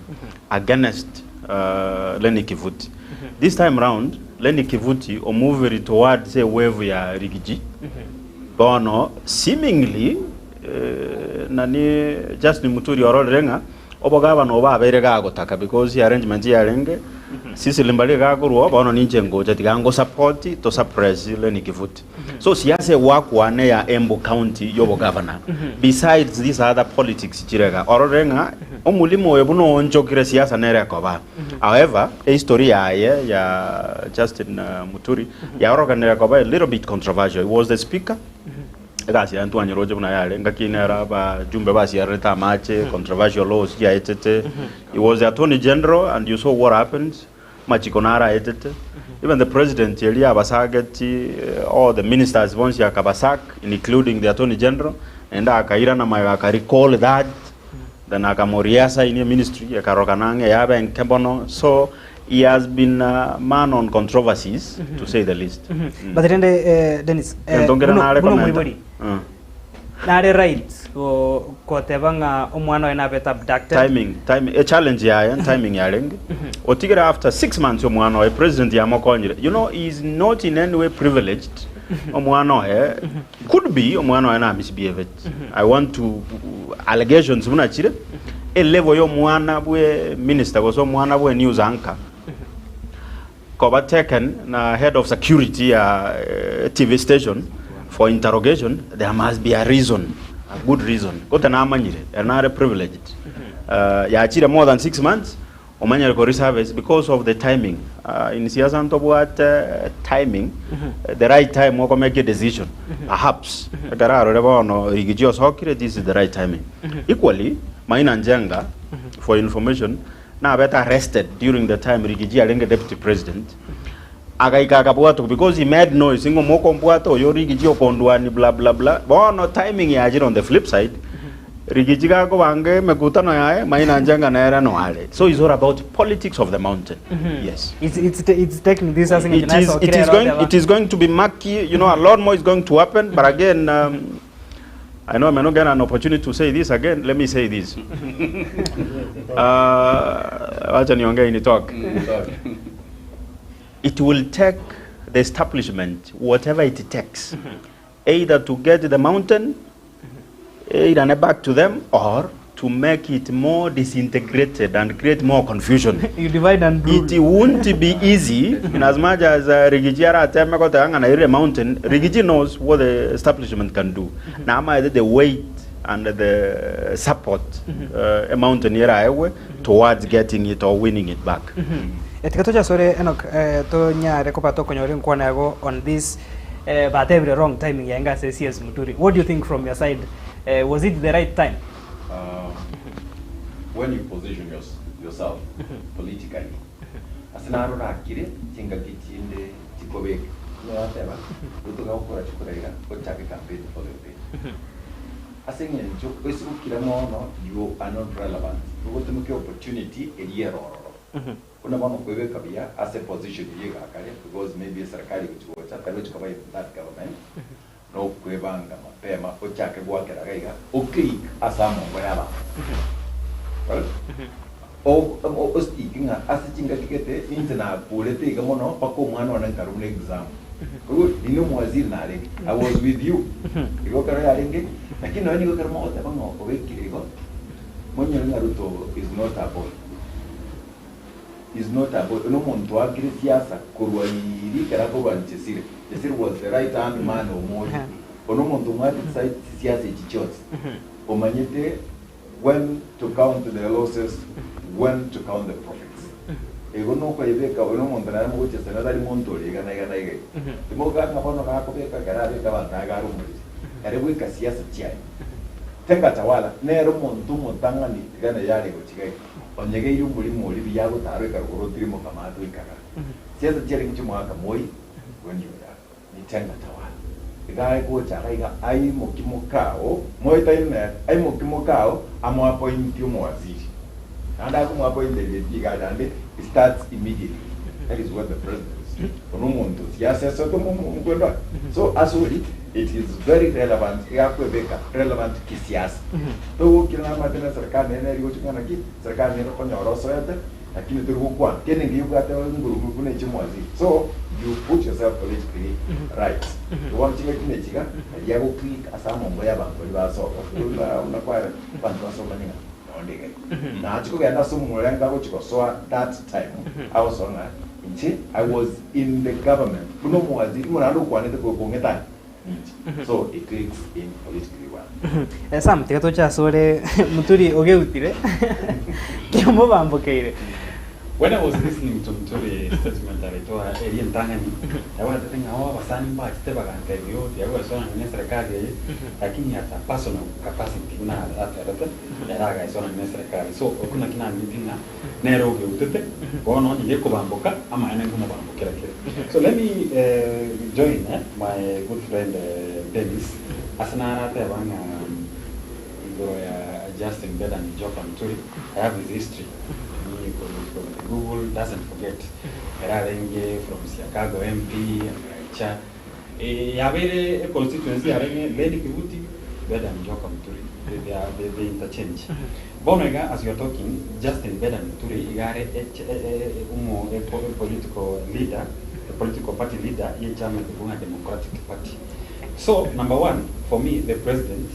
against Lenny Kivuti. This time round, Lenny Kivuti moved towards a wave ya Rigiji. Bono seemingly nani Justin Muturi ororenga oboga no ba berega gotaka because the arrangement ya renge Cecil Mbarire ga guru bono ninje ngoja tigango support to suppress Lenny Kivuti. So siasa work wane ya Embu County yobo governor. Besides these other politics jirega ororenga omulimo webuno onjokire siasa nere koba. However, a story ya Justin Muturi ya oroganera koba a little bit controversial. He was the speaker. Gasi Antoine Roje buna yale ngakinera ba jumbe basi ya reta mache controversial laws ya etete. He was the attorney general and you saw what happened. Machikonara etete. Even the president Elia Basageti, all the ministers once ya Kabasak, including the attorney general, and akaira na aka recall that, then akamoriasa in your ministry, akarokananga yabe and Kembono. So he has been a man on controversies, to say the least. But then Dennis, Nare right ko tebanga umwana ena beta abducted. Timing, a challenge ya timing ya lenge. Otigera after 6 months umwana a president ya mokonyire. You know, he is not in any way privileged. Umwana could be umwana ena misbehaved. I want to allegations muna chire. A level yo umwana bwe minister go so umwana bwe news anchor. Koba taken na head of security TV station for interrogation. There must be a reason, a good reason. Kota na amanyire, not a privileged. Ya achira more than 6 months. Omanyire ko reservice because of the timing. In siasa nto what timing, the right time wako make a decision. Perhaps gararo lebo no rigijio sokire, this is the right timing. Equally, Maina Njenga, for information, na beta arrested during the time Rigiji alenge deputy president. Agaika kabuato because he made noise ingo moko mbuato yo Rigiji okondwani blah blah blah. Bono timing ya ajira on the flip side. Rigiji kako wange mekutano yae Maina Njenga na era no ale. So it's all about politics of the mountain. Yes. It's taking this as it is going to be murky. You know, a lot more is going to happen. But again, I know I may not get an opportunity to say this again. Let me say this. It will take the establishment, whatever it takes, either to get the mountain, either back to them, or to make it more disintegrated and create more confusion. You divide and rule. It won't be easy, in as much as Rigiji na mountain. Rigiji knows what the establishment can do. Now, the weight and the support a mountain here towards getting it or winning it back. Etikatoja sore enok to nya rekopa to konyori nkwana yago on this but every wrong timing yanga says CS Muturi. What do you think from your side? Was it the right time? When you position yourself politically, asinaro rakire chinga kichinde chikobek no ateba utuga ukora chikorera ochake campaign for the day. Asenge njo kwesukira mono you are not relevant. Ugotemuke opportunity elieroro. Kuna mama kweweka bia as a position yega kale because maybe serikali kuchuocha tawe chukaba that government no kwebanga mapema ochake bwakera gaiga okay asamo bayaba. O speaking as chinga kikete intena pulete gamono pako mwana wana karumle exam. Dino mwaziri na alenge. I was with you. Iko kara alenge. Lakini wani ko karamo ote bango obeki iko. Monyo Ruto is not a boy. Is not a boy. No muntu akiri siasa kurwa iri karako banchesire. Jesir was the right hand man or more. Ono muntu ngati side siasa chichotsi. Omanyete when to count the losses, when to count the profits. Ego no kwa ibeka ono montana mo chese na dali monto liga na gana ige. Timo ga na hono ga ko beka gara beka banta ga ru muri. Ere we ka siasa chiai. Tenga tawala ne ro montu montanga ni gana yale go chigai. Onyege yu muri muri biya go taro ka ro tiri mo kama to ikara. Siasa chiai ngi mo aka moi when you are. ni tenga tawala igai ko chaka iga ai mokimokao moita ine ai mokimokao amo appoint yo mwaziri and I come appoint the bigger and it starts immediately. That is what the president is. So as well, it is very relevant. Relevant kisiasa. So kila matena serikali ina iliyo chukana ki serikali ina kwenye oroso yote, lakini turukwa kene ngiyo kata nguru kuna chimwazi. So you put yourself politically right. You want to make chiga, ya go click asamo mboya banko libaso. Unakwara bantu basoma ninga. Na chiko ya naso mulenga go chiko so that time I was on I was in the government. Kuno mwazi mwana ndo kwa nete ko ngeta. So it clicks in politically well. Sam tikato cha sore muturi ogeutire. Kemo bambokeire. When I was listening to Muturi statement that I told Elian Tangani, I was thinking, oh, Basani Bach, Tebagan, I was on an Nesrakari, lakini hata personal capacity na hata raga is on an Nesrakari. So, okuna kina meeting nero geutete, go on yeko bamboka, ama ene kuma bambokera kire. So let me join my good friend Dennis. Asana rata banga Justin Beda and Joka Muturi. I have his history. Google doesn't forget. Erarenge from Chicago MP and Raicha. Yavere constituency arenge Lady Kibuti, Beda and Joka Muturi. They interchange. Bonega, as you're talking, Justin Beda Muturi, igare a political leader, a political party leader, ye German Democratic Party. So, number one, for me, the president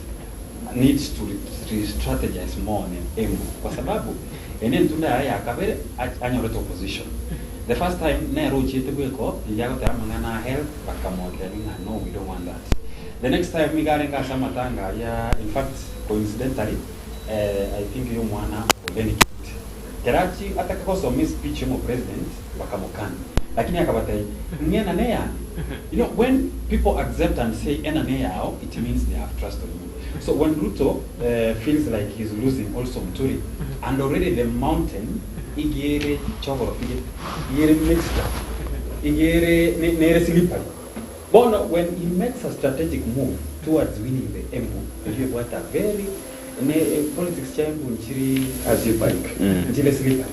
needs to re-strategize more on Embu. Kwa sababu, ene tunda ya kabere anyoreta opposition. The first time Nero Chitebeko, Yago Taramangana help, Bakamokelinga, no, we don't want that. The next time Migarenga Samatanga, in fact, coincidentally, I think you wanna Oleni Kerachi atakakoso miss speech mo president Bakamokani. Lakini akabatai, ngena neya. You know, when people accept and say ena neya, it means they have trust on you. So when Ruto feels like he's losing also Muturi, and already the mountain, igere chogoro, igere mixture, igere nere slippery. But when he makes a strategic move towards winning the Embu, you what a very politics chamber nchiri azibike, nchile slippery.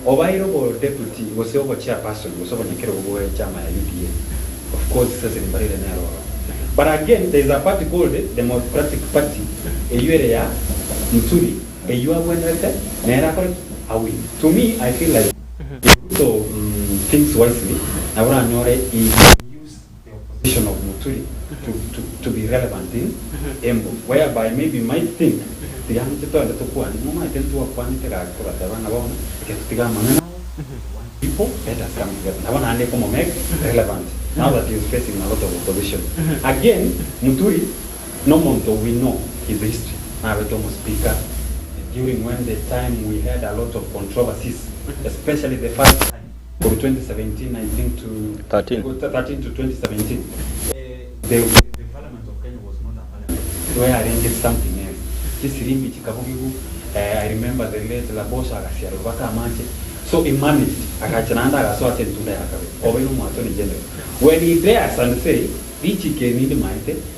Obairo deputy was over chairperson, was over Nikero Chama UDA. Of course, this is in Barilla Nero. But again, there is a party called the Democratic Party. A URA, Muturi, a URA, Nera, Awi. To me, I feel like so thinks wisely. I want to use the opposition of Muturi to be relevant in Embu, whereby maybe might think the young people at the Tukuan, no, I tend to a quantitative people, let us come together. I want to make relevant. Now that he is facing a lot of opposition. Again, Muturi, no monto, we know his history. Now we almost speaker. During when the time we had a lot of controversies, especially the first time, from 2017, I think to 13 to 2017, the parliament of Kenya was not a parliament. Where I arranged something else. I remember the late Labosha Agasiarubaka Amache. So he managed, when he dares and say,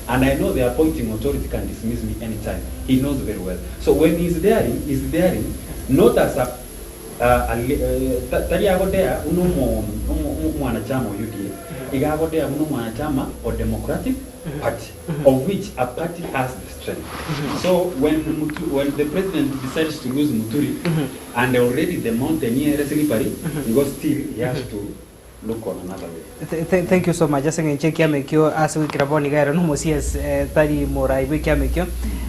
and I know the appointing authority can dismiss me anytime. He knows very well. So when he's daring, not as a Taliago there, Mwanachama UDA, Igago there, Mwanachama or Democratic Party, of which a party has the strength. So when the president decides to lose Muturi, and already the mountaineer is slippery, because still he has to look on another way. Thank you so much. Just saying, check your as we Kraboni guy, no more CS Tari Morai, we can make you,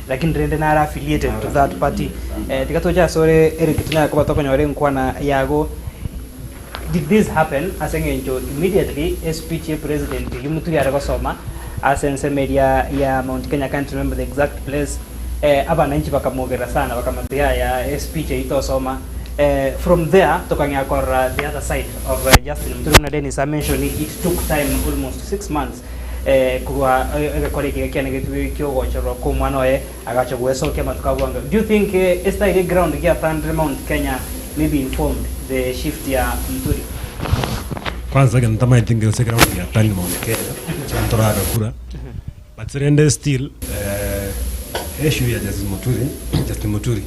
like in Rendenara affiliated to that party. The Katoja, sorry, Eric Tinakotokon Kwana Yago. Did this happen? As immediately, SPG President Yumuturi Aragosoma, as in media, Mount Kenya, can't remember the exact place. Abananchi bakamogera sana bakamatia ya SPJ itosoma. From there, tokanya kora the other side of Justin Muturi Dennis, I mentioned it took time almost 6 months. Kuwa kolege kiana gitu kyo wachoro kumwanoe agacho weso kema tukabwanga. Do you think esta ground here Thunder Mount Kenya maybe informed the shift ya Muturi? Kwanza kana tamai tinga se ground ya Thunder Mount Kenya. chantora kura but surrender still issue ya Justin Muturi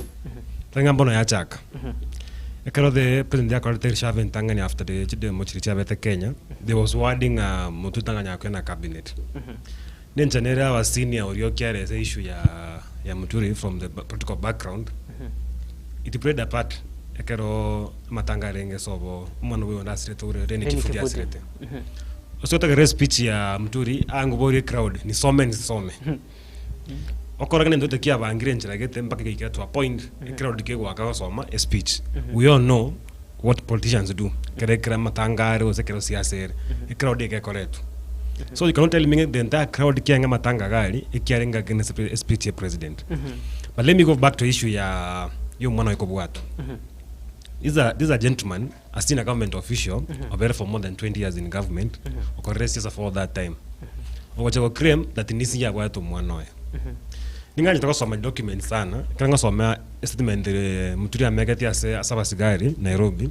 tanga mbono ya chaka ekaro the president ya korte shave ntangani after the chide mochiri chave te Kenya there was wording mutu tanganya kwena cabinet nenjanera wa senior orio kiare the issue ya Muturi from the political background it played a part ekero matanga renge sobo mwana we onda straight ure reni kifuti ya straight osota ke speech ya Muturi angubori crowd ni some okora ngene ndote kia bangire njira gete mpaka kikira to a point crowd ke gwaka soma a speech we all know what politicians do kere matangare o sekero siasere crowd ke correct so you cannot tell me the entire crowd kianga matanga gari ikiarenga against a speech ya president but let me go back to issue ya yo mwana wako bwatu These are gentlemen, a senior government official, operated for more than 20 years in government, or rested for all that time. Or claim that in this year we are to Mwanoe. Ninga nitaka soma documents sana, kanga soma statement Muturi amegati ase asaba sigari Nairobi.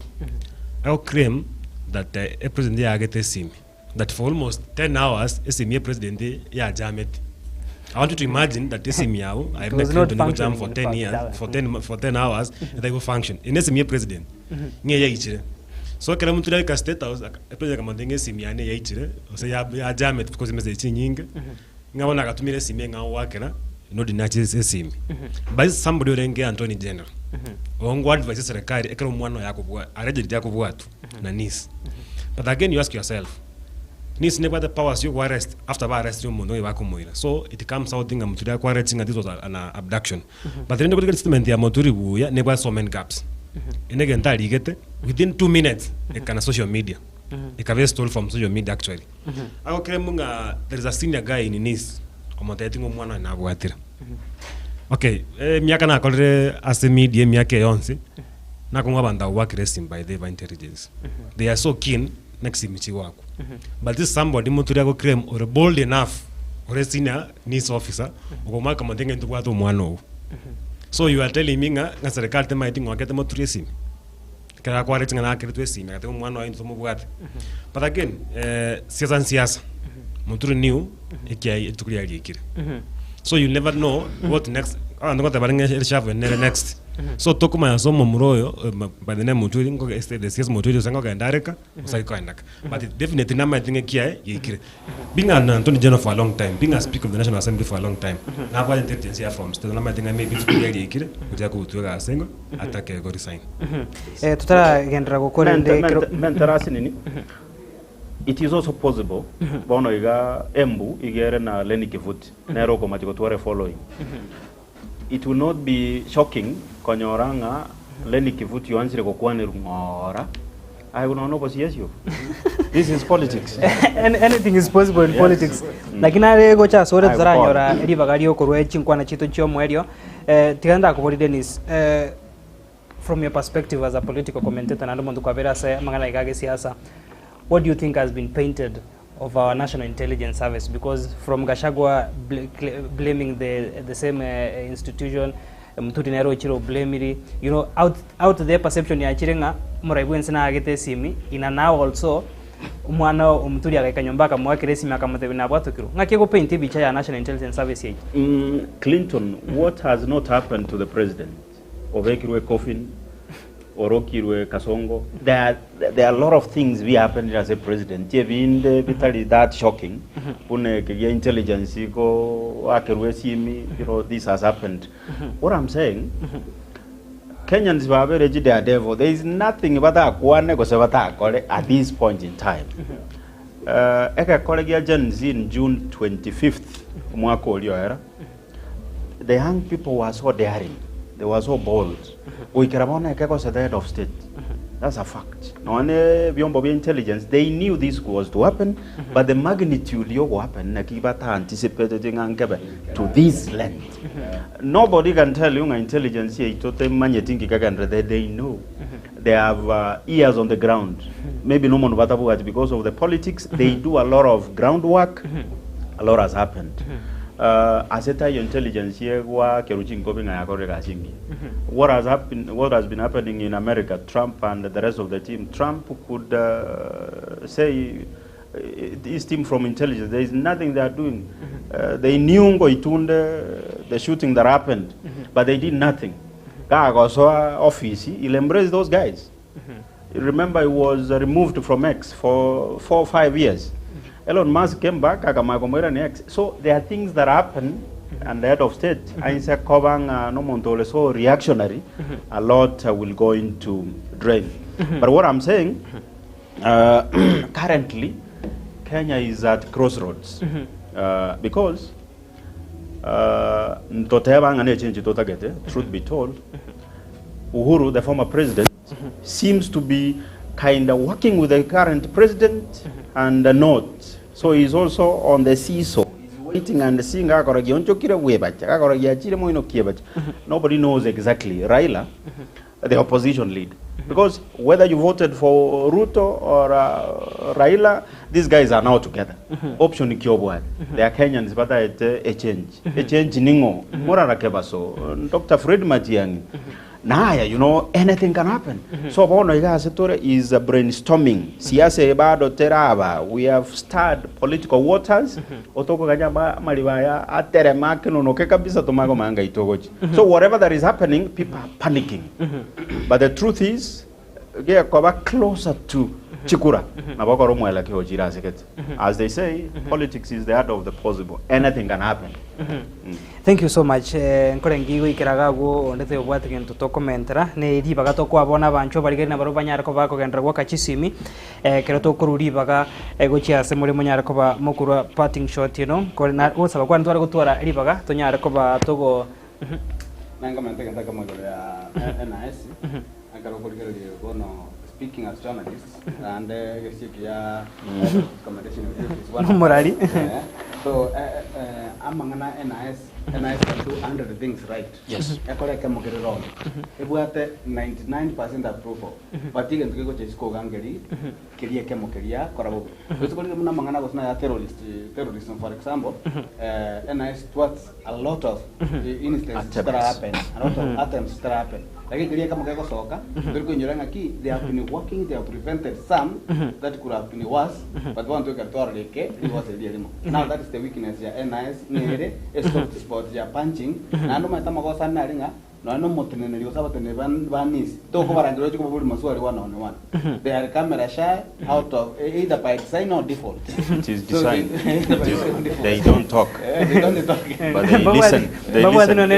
I claim that a president ya agete simi. That for almost 10 hours, a president ya jamet. I want you to imagine that this Miao, I have not jam for 10 years, for 10 hours, and they will function. In this president, so kila mtu like state house, president kama ndenge simiane ya ichire, so ya jam it because message nyingi. Ngaona akatumira simi ngao wakera, no dinachi simi. But somebody orenge Anthony General. Ongo advice serikali ekero mwana yako bwa, areject yako bwatu na NIS. But again you ask yourself, NIS never the powers you arrest after arrest you mondo yako moira. So it comes out thing Muturi ko arresting this was an abduction. But the end statement ya Muturi buya never so many gaps. Inege ntali gete within 2 minutes it can social media. It can be stolen from social media actually. Ako kremunga there is a senior guy in NIS omotetingo mwana na bwatira. Okay, miaka na kolre as media miaka yonse na kunga banda work resting by the intelligence. They are so keen next imichi wako. But this somebody Muturi ako claim or bold enough or senior NIS officer ukoma kama ndenge ntu kwato mwana. So you are telling me nga serikali tema itingo akete Muturi simi. Kaya kwa retinga na akete simi akete mwana into mubwate. But again, siasa Muturi new ikia itukuli alikire. So you never know what next ando kwa baringa shafu next. So tokuma ya somo muroyo by the name Muturi ngo este the CS Muturi sango ka ndareka usaiko andaka. But it definitely na my thing kia yikire. Being an Anthony General for a long time, being a Speaker of the National Assembly for a long time. Na kwa intelligence here from still na my thing maybe tukuli yikire kuja kutuga asengo atake go resign. Tutara gendra go korende mentarasi nini? It is also possible bono iga embu igere na Leni Kivuti na roko matiko tuare following. It will not be shocking konyoranga Leni Kivuti yansire ko kwane ngora. I will not know yes you. This is politics. Anything is possible in politics. Lakini arego cha sore zara nyora riva gario korwe chinkwana chito chio mwerio tiganda ko Dennis from your perspective as a political commentator na ndo kwa vera se mangana igage siasa. What do you think has been painted of our National Intelligence Service? Because from Gachagua blaming the same institution, Muturi Nero Chiro blaming, you know, out their perception ya chirenga muraibuense na agete simi ina now also umwana Muturi akakanyombaka mwakire simi akamatebe na bwatokiro ngakego paint bicha ya National Intelligence Service yeji. Clinton, what has not happened to the president? Ovekirwe coffin Orokirwe Kasongo. There are a lot of things we happened as a president. Vitally that shocking. Pune kege intelligence go akerwe simi. You know this has happened. What I'm saying, Kenyans were very their devil. There is nothing about that one at this point in time. Eka collegial Gen-Z in June 25th. The young people were so daring. They were so bold. Uikarabona was the head of state. That's a fact. No one beyond intelligence, they knew this was to happen, but the magnitude of what happened, anticipated to this length. Nobody can tell you intelligence here, they know. They have ears on the ground. Maybe no one but because of the politics, they do a lot of groundwork. A lot has happened. Aseta intelligence here what has been happening in America, Trump and the rest of the team. Trump could say this team from intelligence, there is nothing they are doing. They knew the shooting that happened, but they did nothing. Office, he'll embrace those guys. Remember, he was removed from X for 4 or 5 years. Elon Musk came back, so there are things that happen, and the head of state, so reactionary, a lot will go into drain. But what I'm saying, currently, Kenya is at crossroads because truth be told, Uhuru, the former president, seems to be kind of working with the current president and not. So he's also on the seesaw. He's waiting and seeing. Nobody knows exactly. Raila, the opposition leader. Because whether you voted for Ruto or Raila, these guys are now together. Option Kiobwa. They are Kenyans, but a change. A change ningo. Morara Kebaso. Dr. Fred Matiang'i. Naya, you know, anything can happen. So Bono Igasitore is brainstorming. Siasa bado teraba. We have stirred political waters. Otoko kanyama malibaya atere makino no kabisa tomago manga itogoji. So whatever that is happening, people are panicking. But the truth is, get closer to Chikura. As they say, politics is the art of the possible. Anything can happen. Thank you so much. Nkorengi wikiragago ndete obwatike ntutokomentera ne ribaga tokwabona bancho barigeri na barubanyara ko bako gendra gwa kachisimi kero to kururibaga gochiase muri munyara ko ba mukuru parting shot, you know, ko na usaba kwa ntwara gutwara ribaga tonyara ko ba togo nanga manteka ntaka modelo ya NIS akaro kurigeri bono. Speaking as journalists and ya commendation is one morali. So amangana NIS can do 100 things right. Yes. Ekoreka mugere wrong. Ebuate 99% approval. But you can go to school gangeri keria kemokeria korabo. Basically muna mangana was na terrorism, for example. NIS thwarts a lot of incidents that happen, a lot of attempts that happen. Like they have been working, they have prevented some that could have been worse, but one took a it was a deal. Now that is the weakness, yeah, NIS, a stop spot, yeah, punching, and no matter what naringa, no more than you saw the one is talk over and Maswari 1-on-1. They are camera shy out of either by design or default. It is design. They don't talk. They don't talk. But they listen. They listen.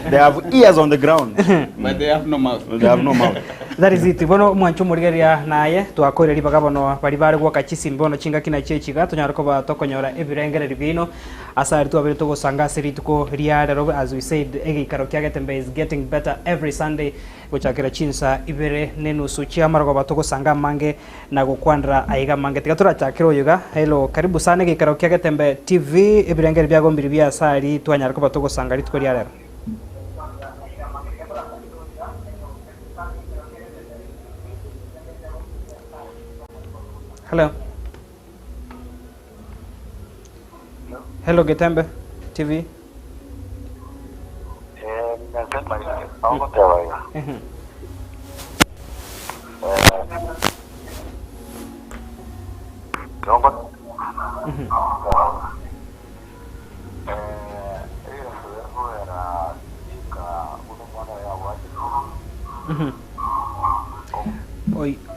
They have ears on the ground. But they have no mouth. They have no mouth. That is it. Bono mwancho murigeria naye twakore ribaga bono baribare gwa kachisi mbono chinga kina chechiga tonyarako ba tokonyora ebirengere ribino asari tu abiri to sanga siri tuko riada robe, as we said egi karo kyagetembe is getting better every Sunday gochakira chinsa ibere nenu suchi amargo batoko sanga mange na gukwandra aiga mange tigatura chakiro yuga. Hello, karibu sana egi karo kyagetembe TV ebirengere byago mbiri bya asari twanyarako batoko sanga ritko riada. Hello. Hello, Getembe TV.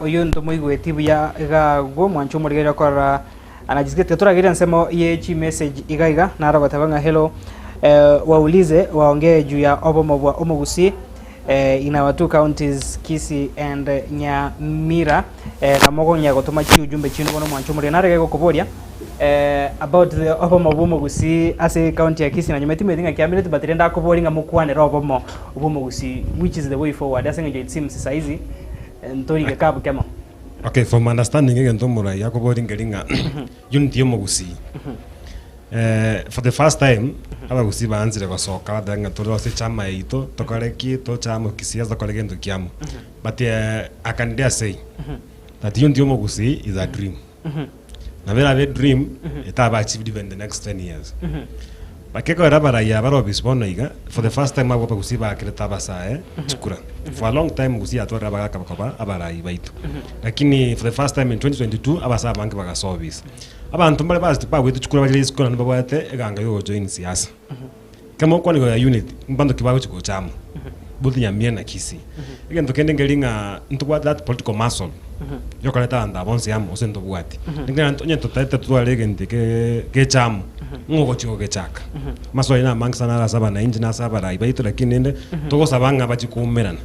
Oyo ndo moigwe tibu ya go mwancho murigera kwa anajisikia turagira nsemo yechi message igaiga nara batabanga hello waulize waongee juu ya obomo bwa Omugusi in our two counties Kisii and Nyamira na mogo nya gotuma chi ujumbe chino bono mwancho muri nara gego kuboria about the obomo bwa Omugusi as a county ya Kisii na Nyameti medinga kiambilete batirenda kuboringa mukwane obomo bwa Omugusi, which is the way forward. As it seems saizi ntori ke kabu kemo. Okay, from understanding again tomura yakobo ringelinga unity Omugusi. For the first time abagusi baanzire basoka badanga tolose chama ito tokareki to chama kisiasa tokaregendo kiamu. But I can dare say that unity Omugusi is a dream. Na very dream it have achieved even the next 10 years. bakeko era baraya baro bispono iga for the first time abo bagusiba akireta basa chukura for a long time gusi atwara bagaka bakoba abarai baitu lakini for the first time in 2022 abasa banke baga service abantu mbale bazi tukwa kwetu chukura bajiri isikona nibabwate eganga yo join siasa kama kwa ni ya unit mbando kibago chiko chamu buthi nyamie na kisi again tukende ngelinga ntugwa that political muscle yokaleta anda bonse yam osento bwati ngena ntonye totete tutwalege ndike chamu ngoko chiko kechaka maso ina mangsana la saba na injina saba la ibaito lakini nende toko sabanga bachikumerana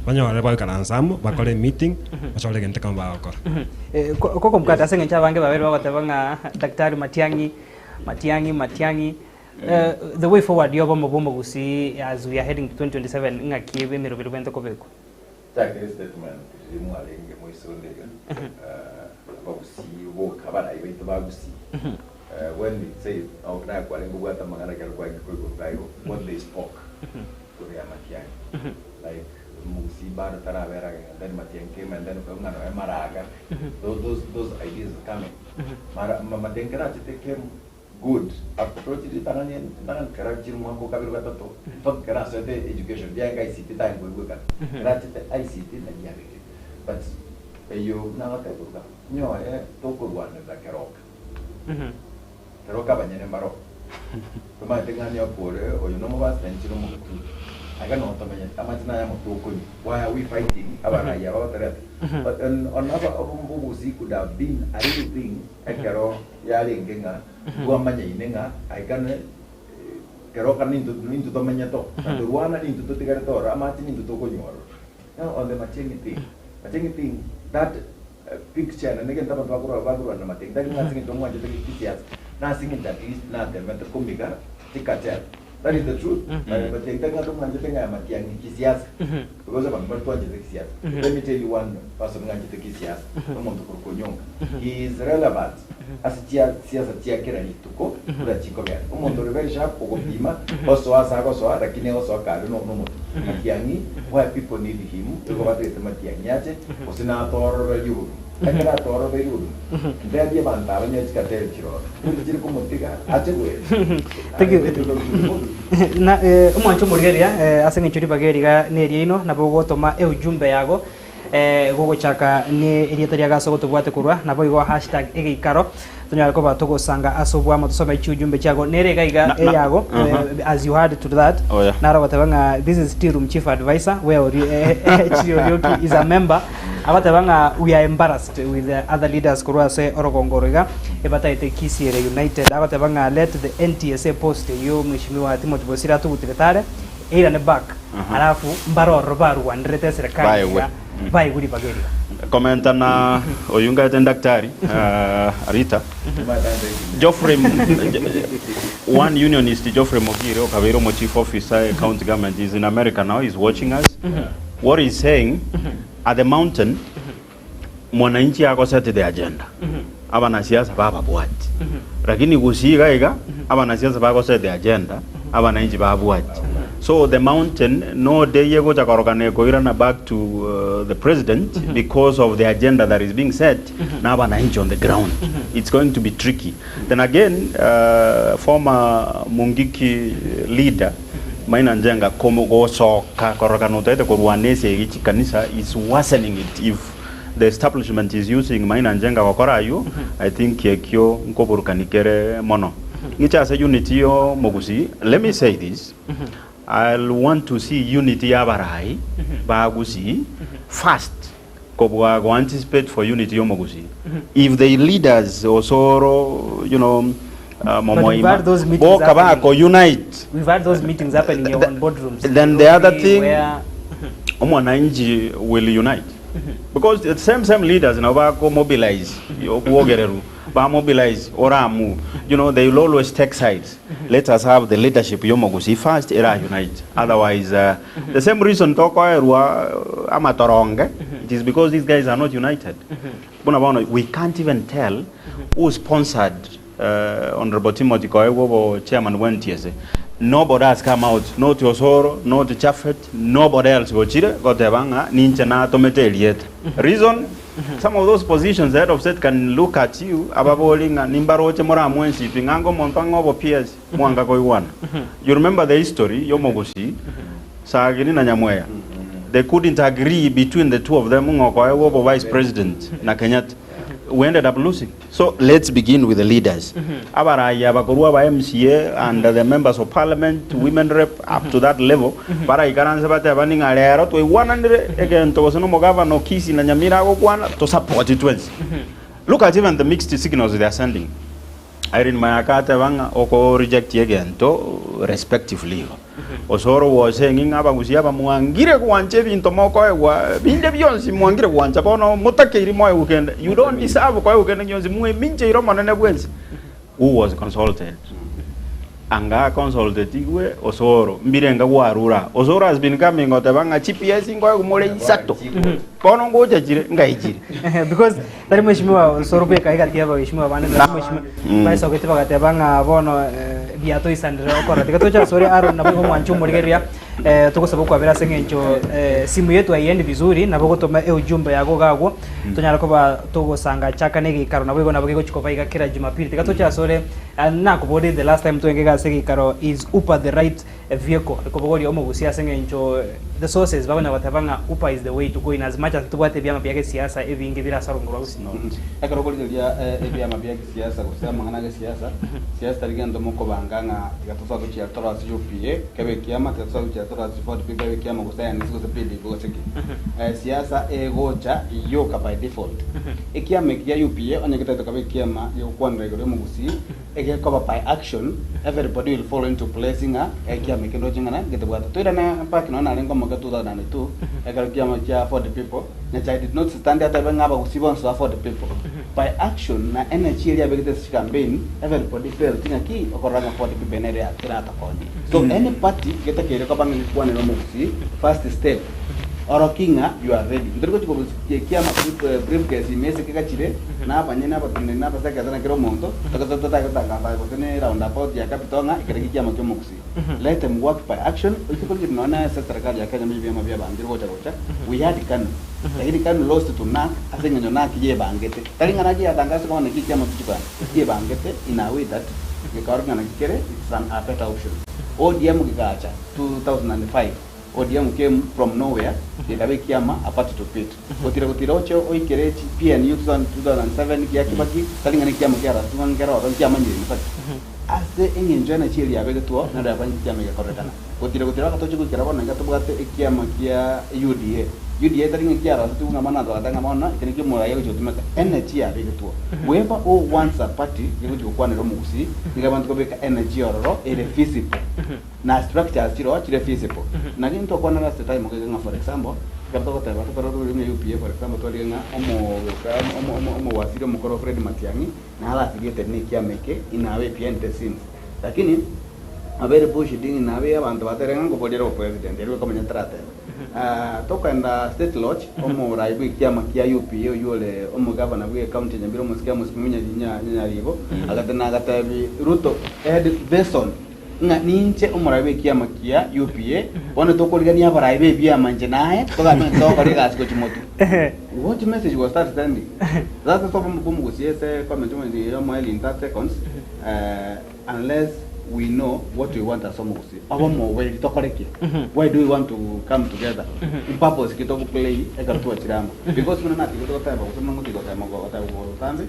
banya wale ba kalansamu bakole meeting bacholege nteka mbakora koko mkata asenga chabange babere bagotabanga daktari Matiangi the way forward yoba mabomba gusi as we are heading to 2027 ngakiebe mero bento kobeko take statement rimwalenge moisondega bagusi wo kabara ibaito bagusi when we say okna kwa lengo bwata magana kwa what they spoke to the Matiangi like musi bar taravera and then Matiangi came and then maraga those ideas are coming Madenkera came good approach it tanan karachi mwako kabiri watoto tot kara sete education dia ngai city time gweguka karachi ICT na diabe but yo na ngata gweguka nyo toko rwanda da keroka keroka banyene maro kuma tengani akore oyo no mobas tenchiro mo kutu aga no tamanya amachina ya motoko ni why are we fighting abara ya batere but on abumbu could have been a real thing ekero ya lengenga guamanya inenga aikane kero kanin tu tomanya to ruana ni tu tigare to amati ni tu ko nyoro now on the Matiangi thing that picture na negen tama bagura na Matiangi dagi na singin to mo jete kisias na singin that is na the meta komika tikacha that is the truth but they tanga to mo jete nga Matiangi kisias because of ambato jete kisias let me tell you one person nga jete kisias to mo to ko nyonga he is relevant asitia siasa tia kera lituko kula chiko bya umuntu very sharp okupima oso asako so lakini oso akalo no Matiangi why people need him to go back to Matiangi yache osina toro yu akara toro be yu ndia banda banya chikatere chiro ndiri kumutika achewe na umwancho murigeria asenge churi bageriga neri ino na bogotoma ujumbe yago guguchaka ni irieta ria gaso gutubwate kurwa na boigo hashtag #igikaro tunyara ko batogo sanga asobwa motusoma ichujumbe chago nere gaiga yago as you had to that nara batabanga this is still room chief advisor where Chirioki is a member abatabanga we are embarrassed with the other leaders kurwa se orogongorega ebataite Kisire United abatabanga let the NTSA post yo mheshimiwa Timothy Bosira tugutetare ira ne back alafu mbaroro barwa ndrete serikali bai guri bageri komenta na oyunga ten daktari Rita Geoffrey one unionist Geoffrey Mogire okabero mo chief officer county government is in America now, he's watching us. What he's saying at the mountain mwananchi yako set the agenda abana siasa baba bwati lakini gusiga iga abana siasa bako set the agenda abana inji baba bwati. So the mountain no day yego chakorogane koirana back to the president because of the agenda that is being set na abana inji on the ground. It's going to be tricky. Then again former Mungiki leader Maina Njenga komo so kakorogano tete korwanese ichi kanisa is worsening it. If the establishment is using Maina Njenga wakorayo, I think yekyo nkoburukanikere mono. Ngicha as a unity yo mogusi. Let me say this. I'll want to see unity abarai bagusi fast. Kobwa go anticipate for unity yo mogusi. If the leaders also, you know, we've had those meetings unite. We've had those meetings happening in your own boardrooms. Then the other thing, Omwananji will unite. Because the same leaders now mobilize, mobilize, oramu. You know, they will always take sides. Let us have the leadership yomogusi first, era unite. Otherwise, the same reason toko amatoronge. It is because these guys are not united. We can't even tell who sponsored Honorable Timothy Koewo, chairman when TSA. Nobody has come out, not Osoro, not Chaffet, nobody else. Got Ninja na tomete yet. Reason Some of those positions, the head of state can look at you, ababolinga nimbaroche mora mwensi pingango montango bo PS mwanga koiwana. You remember the history yomogusi sagini na Nyamweya. They couldn't agree between the two of them ngoko vice president na Kenyatta. We ended up losing. So let's begin with the leaders. Abaraya bakorua ba MCA and the members of parliament, women rep up to that level. Para ikaranse bate abaninga lero to 100 again to was no governor Kisi na Nyamira go kwana to support it once. Look at even the mixed signals they are sending. Irene Mayakate banga oko reject again to respectively. Osoro was saying abagusia ba muangire kuanche binto moko ewa binde bionsi muangire kuancha bono mutakiri moy weekend. You don't deserve kwa weekend nyonzi muwe minche iro manene bwenzi. Who was consulted? Anga consulted igwe Osoro mbirenga warura. Osoro has been coming otebanga GPS ngoy kumole isato. Bono ngoja jire ngaijire. Because tari mheshimiwa Osoro peka ikatia ba mheshimiwa bana mheshimiwa baisa oketiba gatebanga bono biato isandire okora tikatocha sori Aaron nabo mwanchu muligeria tukosaba kwa vera sengencho simu yetu haiendi vizuri nabo gotoma ujumbe yago gagwo tonyara koba tugosanga chaka negi karo nabo nabo giko chikoba igakira Jumapili tikatocha sori na kubodi the last time tuengega segi karo is Upa the right vehicle kobogori omogusia sengencho the sources babona batabanga Upa is the way to go in as much as tubate byama byake siasa evinge bila sarungura usi akaro koli ya byama byake siasa kusema mangana ke siasa taliganda moko banganga gatosa ko chia tora si UPA kebe kiama gatosa ko chia tora si fort kebe kiama kusaya nisiko sepili go seki siasa egocha yoka by default ikiama ya UPA oneketa kebe kiama yo kwanda igore mugusi ege koba by action everybody will fall into place nga ekiama kendo jingana getebwata toira na park no na lengo moga 2002 ege kiama kia for the people na I did not stand at ngaba kusibonso for the people by action na energy area begete campaign everybody felt tinga ki okoranga for the people area tirata kondi so any party geta kere ko bangi kwa no mugusi first step orokinga you are ready ndiko tiko kiama briefcase imese kikachire na abanyena abatunne na basaka zana kero monto takatata ngamba kotene round about ya kapitonga ikireki kiama kyo mugusi let them work by action uliko tunaona serikali ya Kenya mbibi mabia bangira gocha we had can lakini kan lost to nak asenyo nak ye bangete talinga naji atangaza kama niki kiama kichukana ye bangete in a way that gikaorga na kikere it's a better option ODM gikacha 2005 ODM came from nowhere ikabe kiama apart to pit kotira ocho oikerechi PNU 2007 kiakibaki talinga ni kiama kiara tungangero kiama nyiri mfati ase engenjo na chiri abege tuo na da banyi kiama ya koretana kotira katocho kukira bona ngatobwate kiama kia UDA talinga kiara tunga mana ndo atanga mana kiniki moya yo jotumeka energy abege tuo weba o once a party yego kwa ne romugusi nigabantu kobeka energy ororo ele feasible na structure chiro feasible na into kwa na last time ngega for example gato ta ba pero ni UPA for example to linga omo wasiro mukoro Fred Matiang'i na hala sigete ni kiameke inawe piente sins lakini abere push ding inawe abantu baterenga ngopodero president ero kama nyatrate toka nda state lodge omo raibu kiama kia UPA yole omo governor we county nyambiro musikia musiminya nya ribo agatena agatabi Ruto head Beson nga ninche omoraibe kiama kia UPA wana tokoligania baraibe bia manje nae toka to kariga asiko chimotu what message was start standing that is from kumugosiese comment ndi yo mile in 30 seconds unless we know what we want as omogosi abomo we tokoreke why do we want to come together in purpose kitoko play egatu achirama because kuna nati kitoko taba kusema nguti kwa taba kwa taba tambe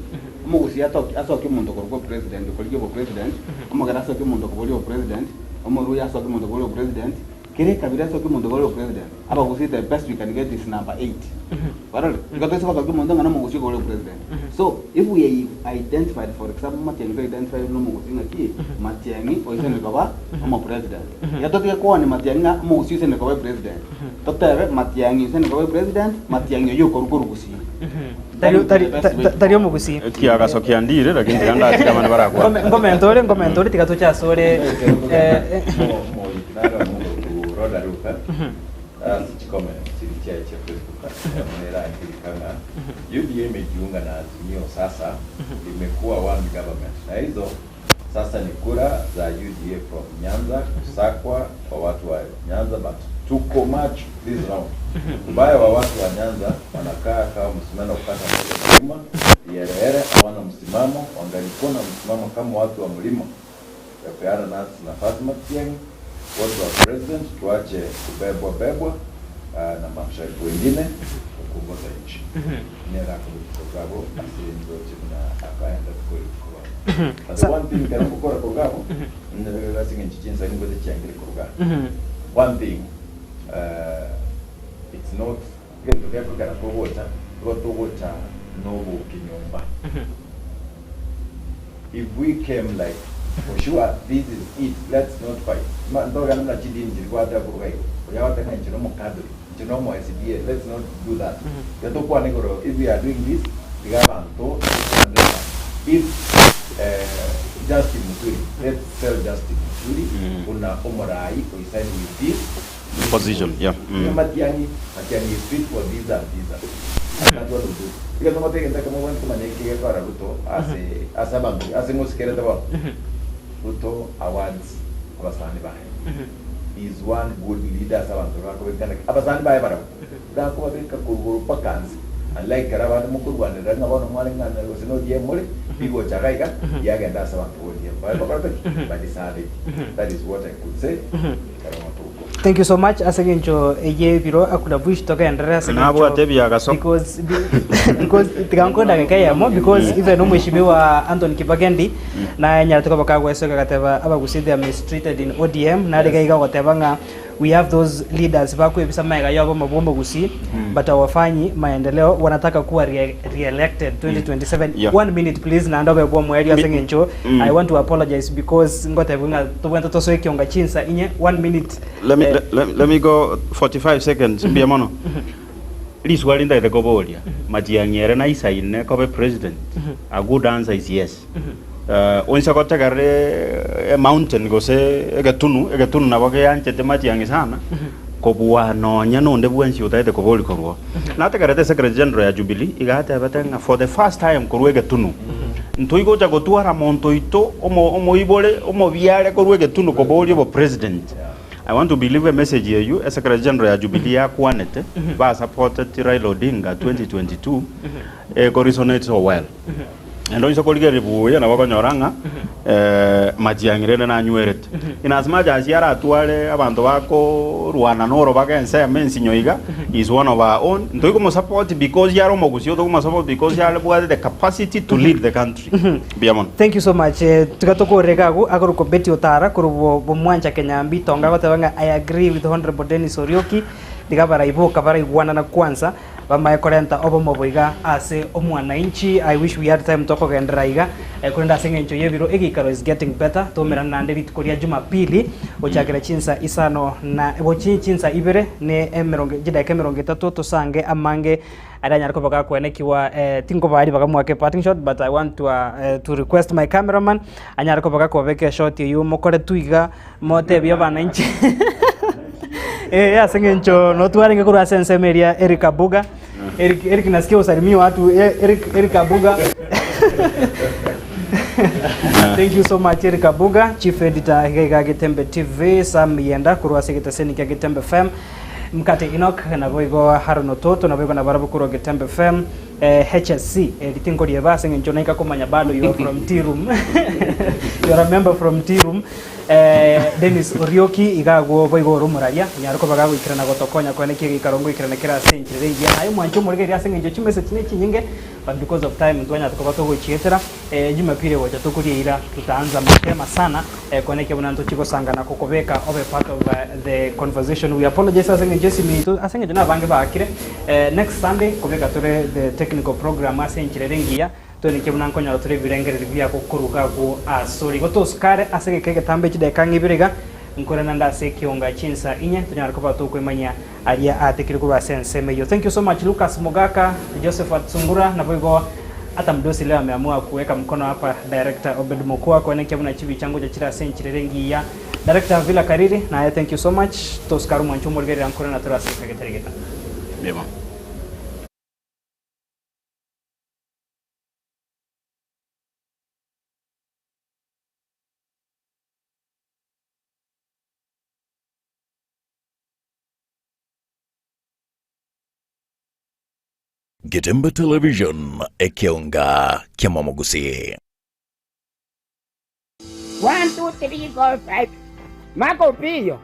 omogosi asoki mundo ko president ko ligo president omogara asoki mundo ko ligo president omoru asoki mundo ko ligo president kere kabira asoki mundo ko ligo president abagosi the best we can get is number 8 barale because asoki mundo ngana omogosi ko ligo president so if we identified for example Matiang'i identify no omogosi ngaki Matiang'i oisene kaba omo president yatoke ko ni Matiang'i omogosi isene kaba president totebe Matiang'i isene kaba president Matiang'i yo korukurugusi Tario mugusi kiaga sokia ndire lakini kanda atikama na barakwa ngomentore tikatocha sore roda ruka sichikome silitia cha Facebook manera akikanga UDA imejiunga na Azimio sasa imekuwa one government na hizo sasa ni kura za UDA from Nyanza kusakwa kwa watu wa Nyanza but tuko much this round Ubaya wa watu wa Nyanza wanakaa kama msimamo kukata mlima, yerere hawana msimamo, wangalikuwa na msimamo kama watu wa mlima. Peana Nancy na Fatma Tiang'i, watu wa president tuache kubebwa na mashariki wengine kuongoza nchi. Nera kugabo asienzo chuna akaenda kwa. But the one thing kana kukora kugabo ndio nchi chinza ngo de chiangiri kuga. One thing it's not kendo kya kugara kuwota no kinyomba. If we came like for sure this is it, let's not fight. Ndo kana na chidi nilikuwa hata kurugai. Ya wata kana nchino mokadri. Genomo SDA, let's not do that. If we are doing this, the government, if Justin Muturi, let's tell Justin Muturi, una omorai, we sign with this position, yeah. Matiang'i is fit for this and this. That's what we do. Because no matter what, come on, come on, you can Ruto as a bank, as a muscular Ruto awards Abasani Bahe. Is one good leader abasani bae bara da ko de ka ko pakans unlike karawan mo ko wan da na wono mali na no sino die mole bigo chagai ka ya ga da sa wan ko die ba ba ba disade. That is what I could say. Thank you so much. Asagencho eye biro akula bush toka endelea because tikanko daga kaya mo because even mheshimiwa Anthony Kibagendi na nyatoka bakagwa soka kateba abaguside administrated in ODM na daga iga gotebanga we have those leaders bako ebisa maiga yabo mabomba gusi but awafanyi maendeleo wanataka kuwa re-elected 2027. Yeah. 1 minute please na ndobe bwa mweli asengencho. I want to apologize because ngotebunga tobwento toso kionga chinsa inye 1 minute. Let me go 45 seconds bia mono. Liswali ndaite kobolia Matiang'i na isaine kobe president. A good answer is yes. Onsa kotegare a mountain gose egetunu na boge yanchete Matiang'i sana kobwa nonya nonde bwensi utaite koboli korwo nategare the secretary general ya Jubilee igate abatenga for the first time korwe egetunu ntoigo cha gotwara monto ito omo ibole omo biare korwe egetunu koboli bo president. I want to believe a message here you as Secretary General ya Jubilee ya kwanete ba supported Raila Odinga 2022 ko resonate so well. Endo iso koligere buya na bakonyoranga Matiang'i na nywerete inasema jasiara atwale abantu bako Rwanda noro bakense mensi nyoiga is one of our own ntoiko mo support because yaro mogusio to mo support because yaro bwa the capacity to lead the country. Biamon, thank you so much. Tukatoko regago akoruko beti otara kurubo bomwanja Kenyambi tonga gotebanga I agree with Honorable Dennis Orioki digabara iboka bara igwana na kwanza bama korenta obo moboiga ase omwana inchi. I wish we had time toko gendraiga kurenda sengencho yebiro egikaro is getting better tomera nande bitkoria Jumapili ochakira chinsa isano na chinsa ibere ne emeronge jida kemeronge tatu tosange amange adanya ko baka kwenekiwa tinko bari baka mwake parting shot but I want to request my cameraman anyara ko baka kwabeke shot yu mokore tuiga mote byo bana inchi asengencho no tuaringe kuru sense media Eric Abuga. Eric nasikia usalimia watu Eric Abuga. Thank you so much Eric Abuga, Chief Editor Higa Gitembe TV, Sam Yenda kuru asigita seni ya Gitembe FM. Mkate Enoch na boigo Harono Toto na boigo na barabu kuru Gitembe FM. HSC litingo lieva sengencho naika kumanya bado you are from Tea Room. You are a member from Tea Room. Dennis Orioki igagwo boigo rumuraria nyaruko bagago ikirana gotokonya kwene kigi karongo ikirana kira century ya ayo mwancho muri ria sengenjo chimese chinyinge but because of time twanya tukobato gochietera Jumapili wacha tukuria ira tutaanza mapema sana kwene kibona nto chiko sangana kokobeka over part of the conversation. We apologize asengenjo simitu asengenjo na bange bakire next Sunday kobeka tore the technical program asenchire rengia toni kibuna nkonya tore birengere bya kokuruga go asori gotoskare asege kege tambe chide kangibiriga nkorana ndase kionga chinsa inya tunyara ko bato kwemanya aria atekire ko basense meyo. Thank you so much Lucas Mogaka, Joseph Atsungura na boigo hata mdosi leo ameamua kuweka mkono hapa director Obed Mokwa kwa neke mna chibi changu cha chira century rengi ya director Villa Kariri na thank you so much toskaru mwancho morgere nkorana tora sika geterigeta bema. Getembe Television ekionga kia Mwamogusi. 1 2 3 4 5 Mako Pio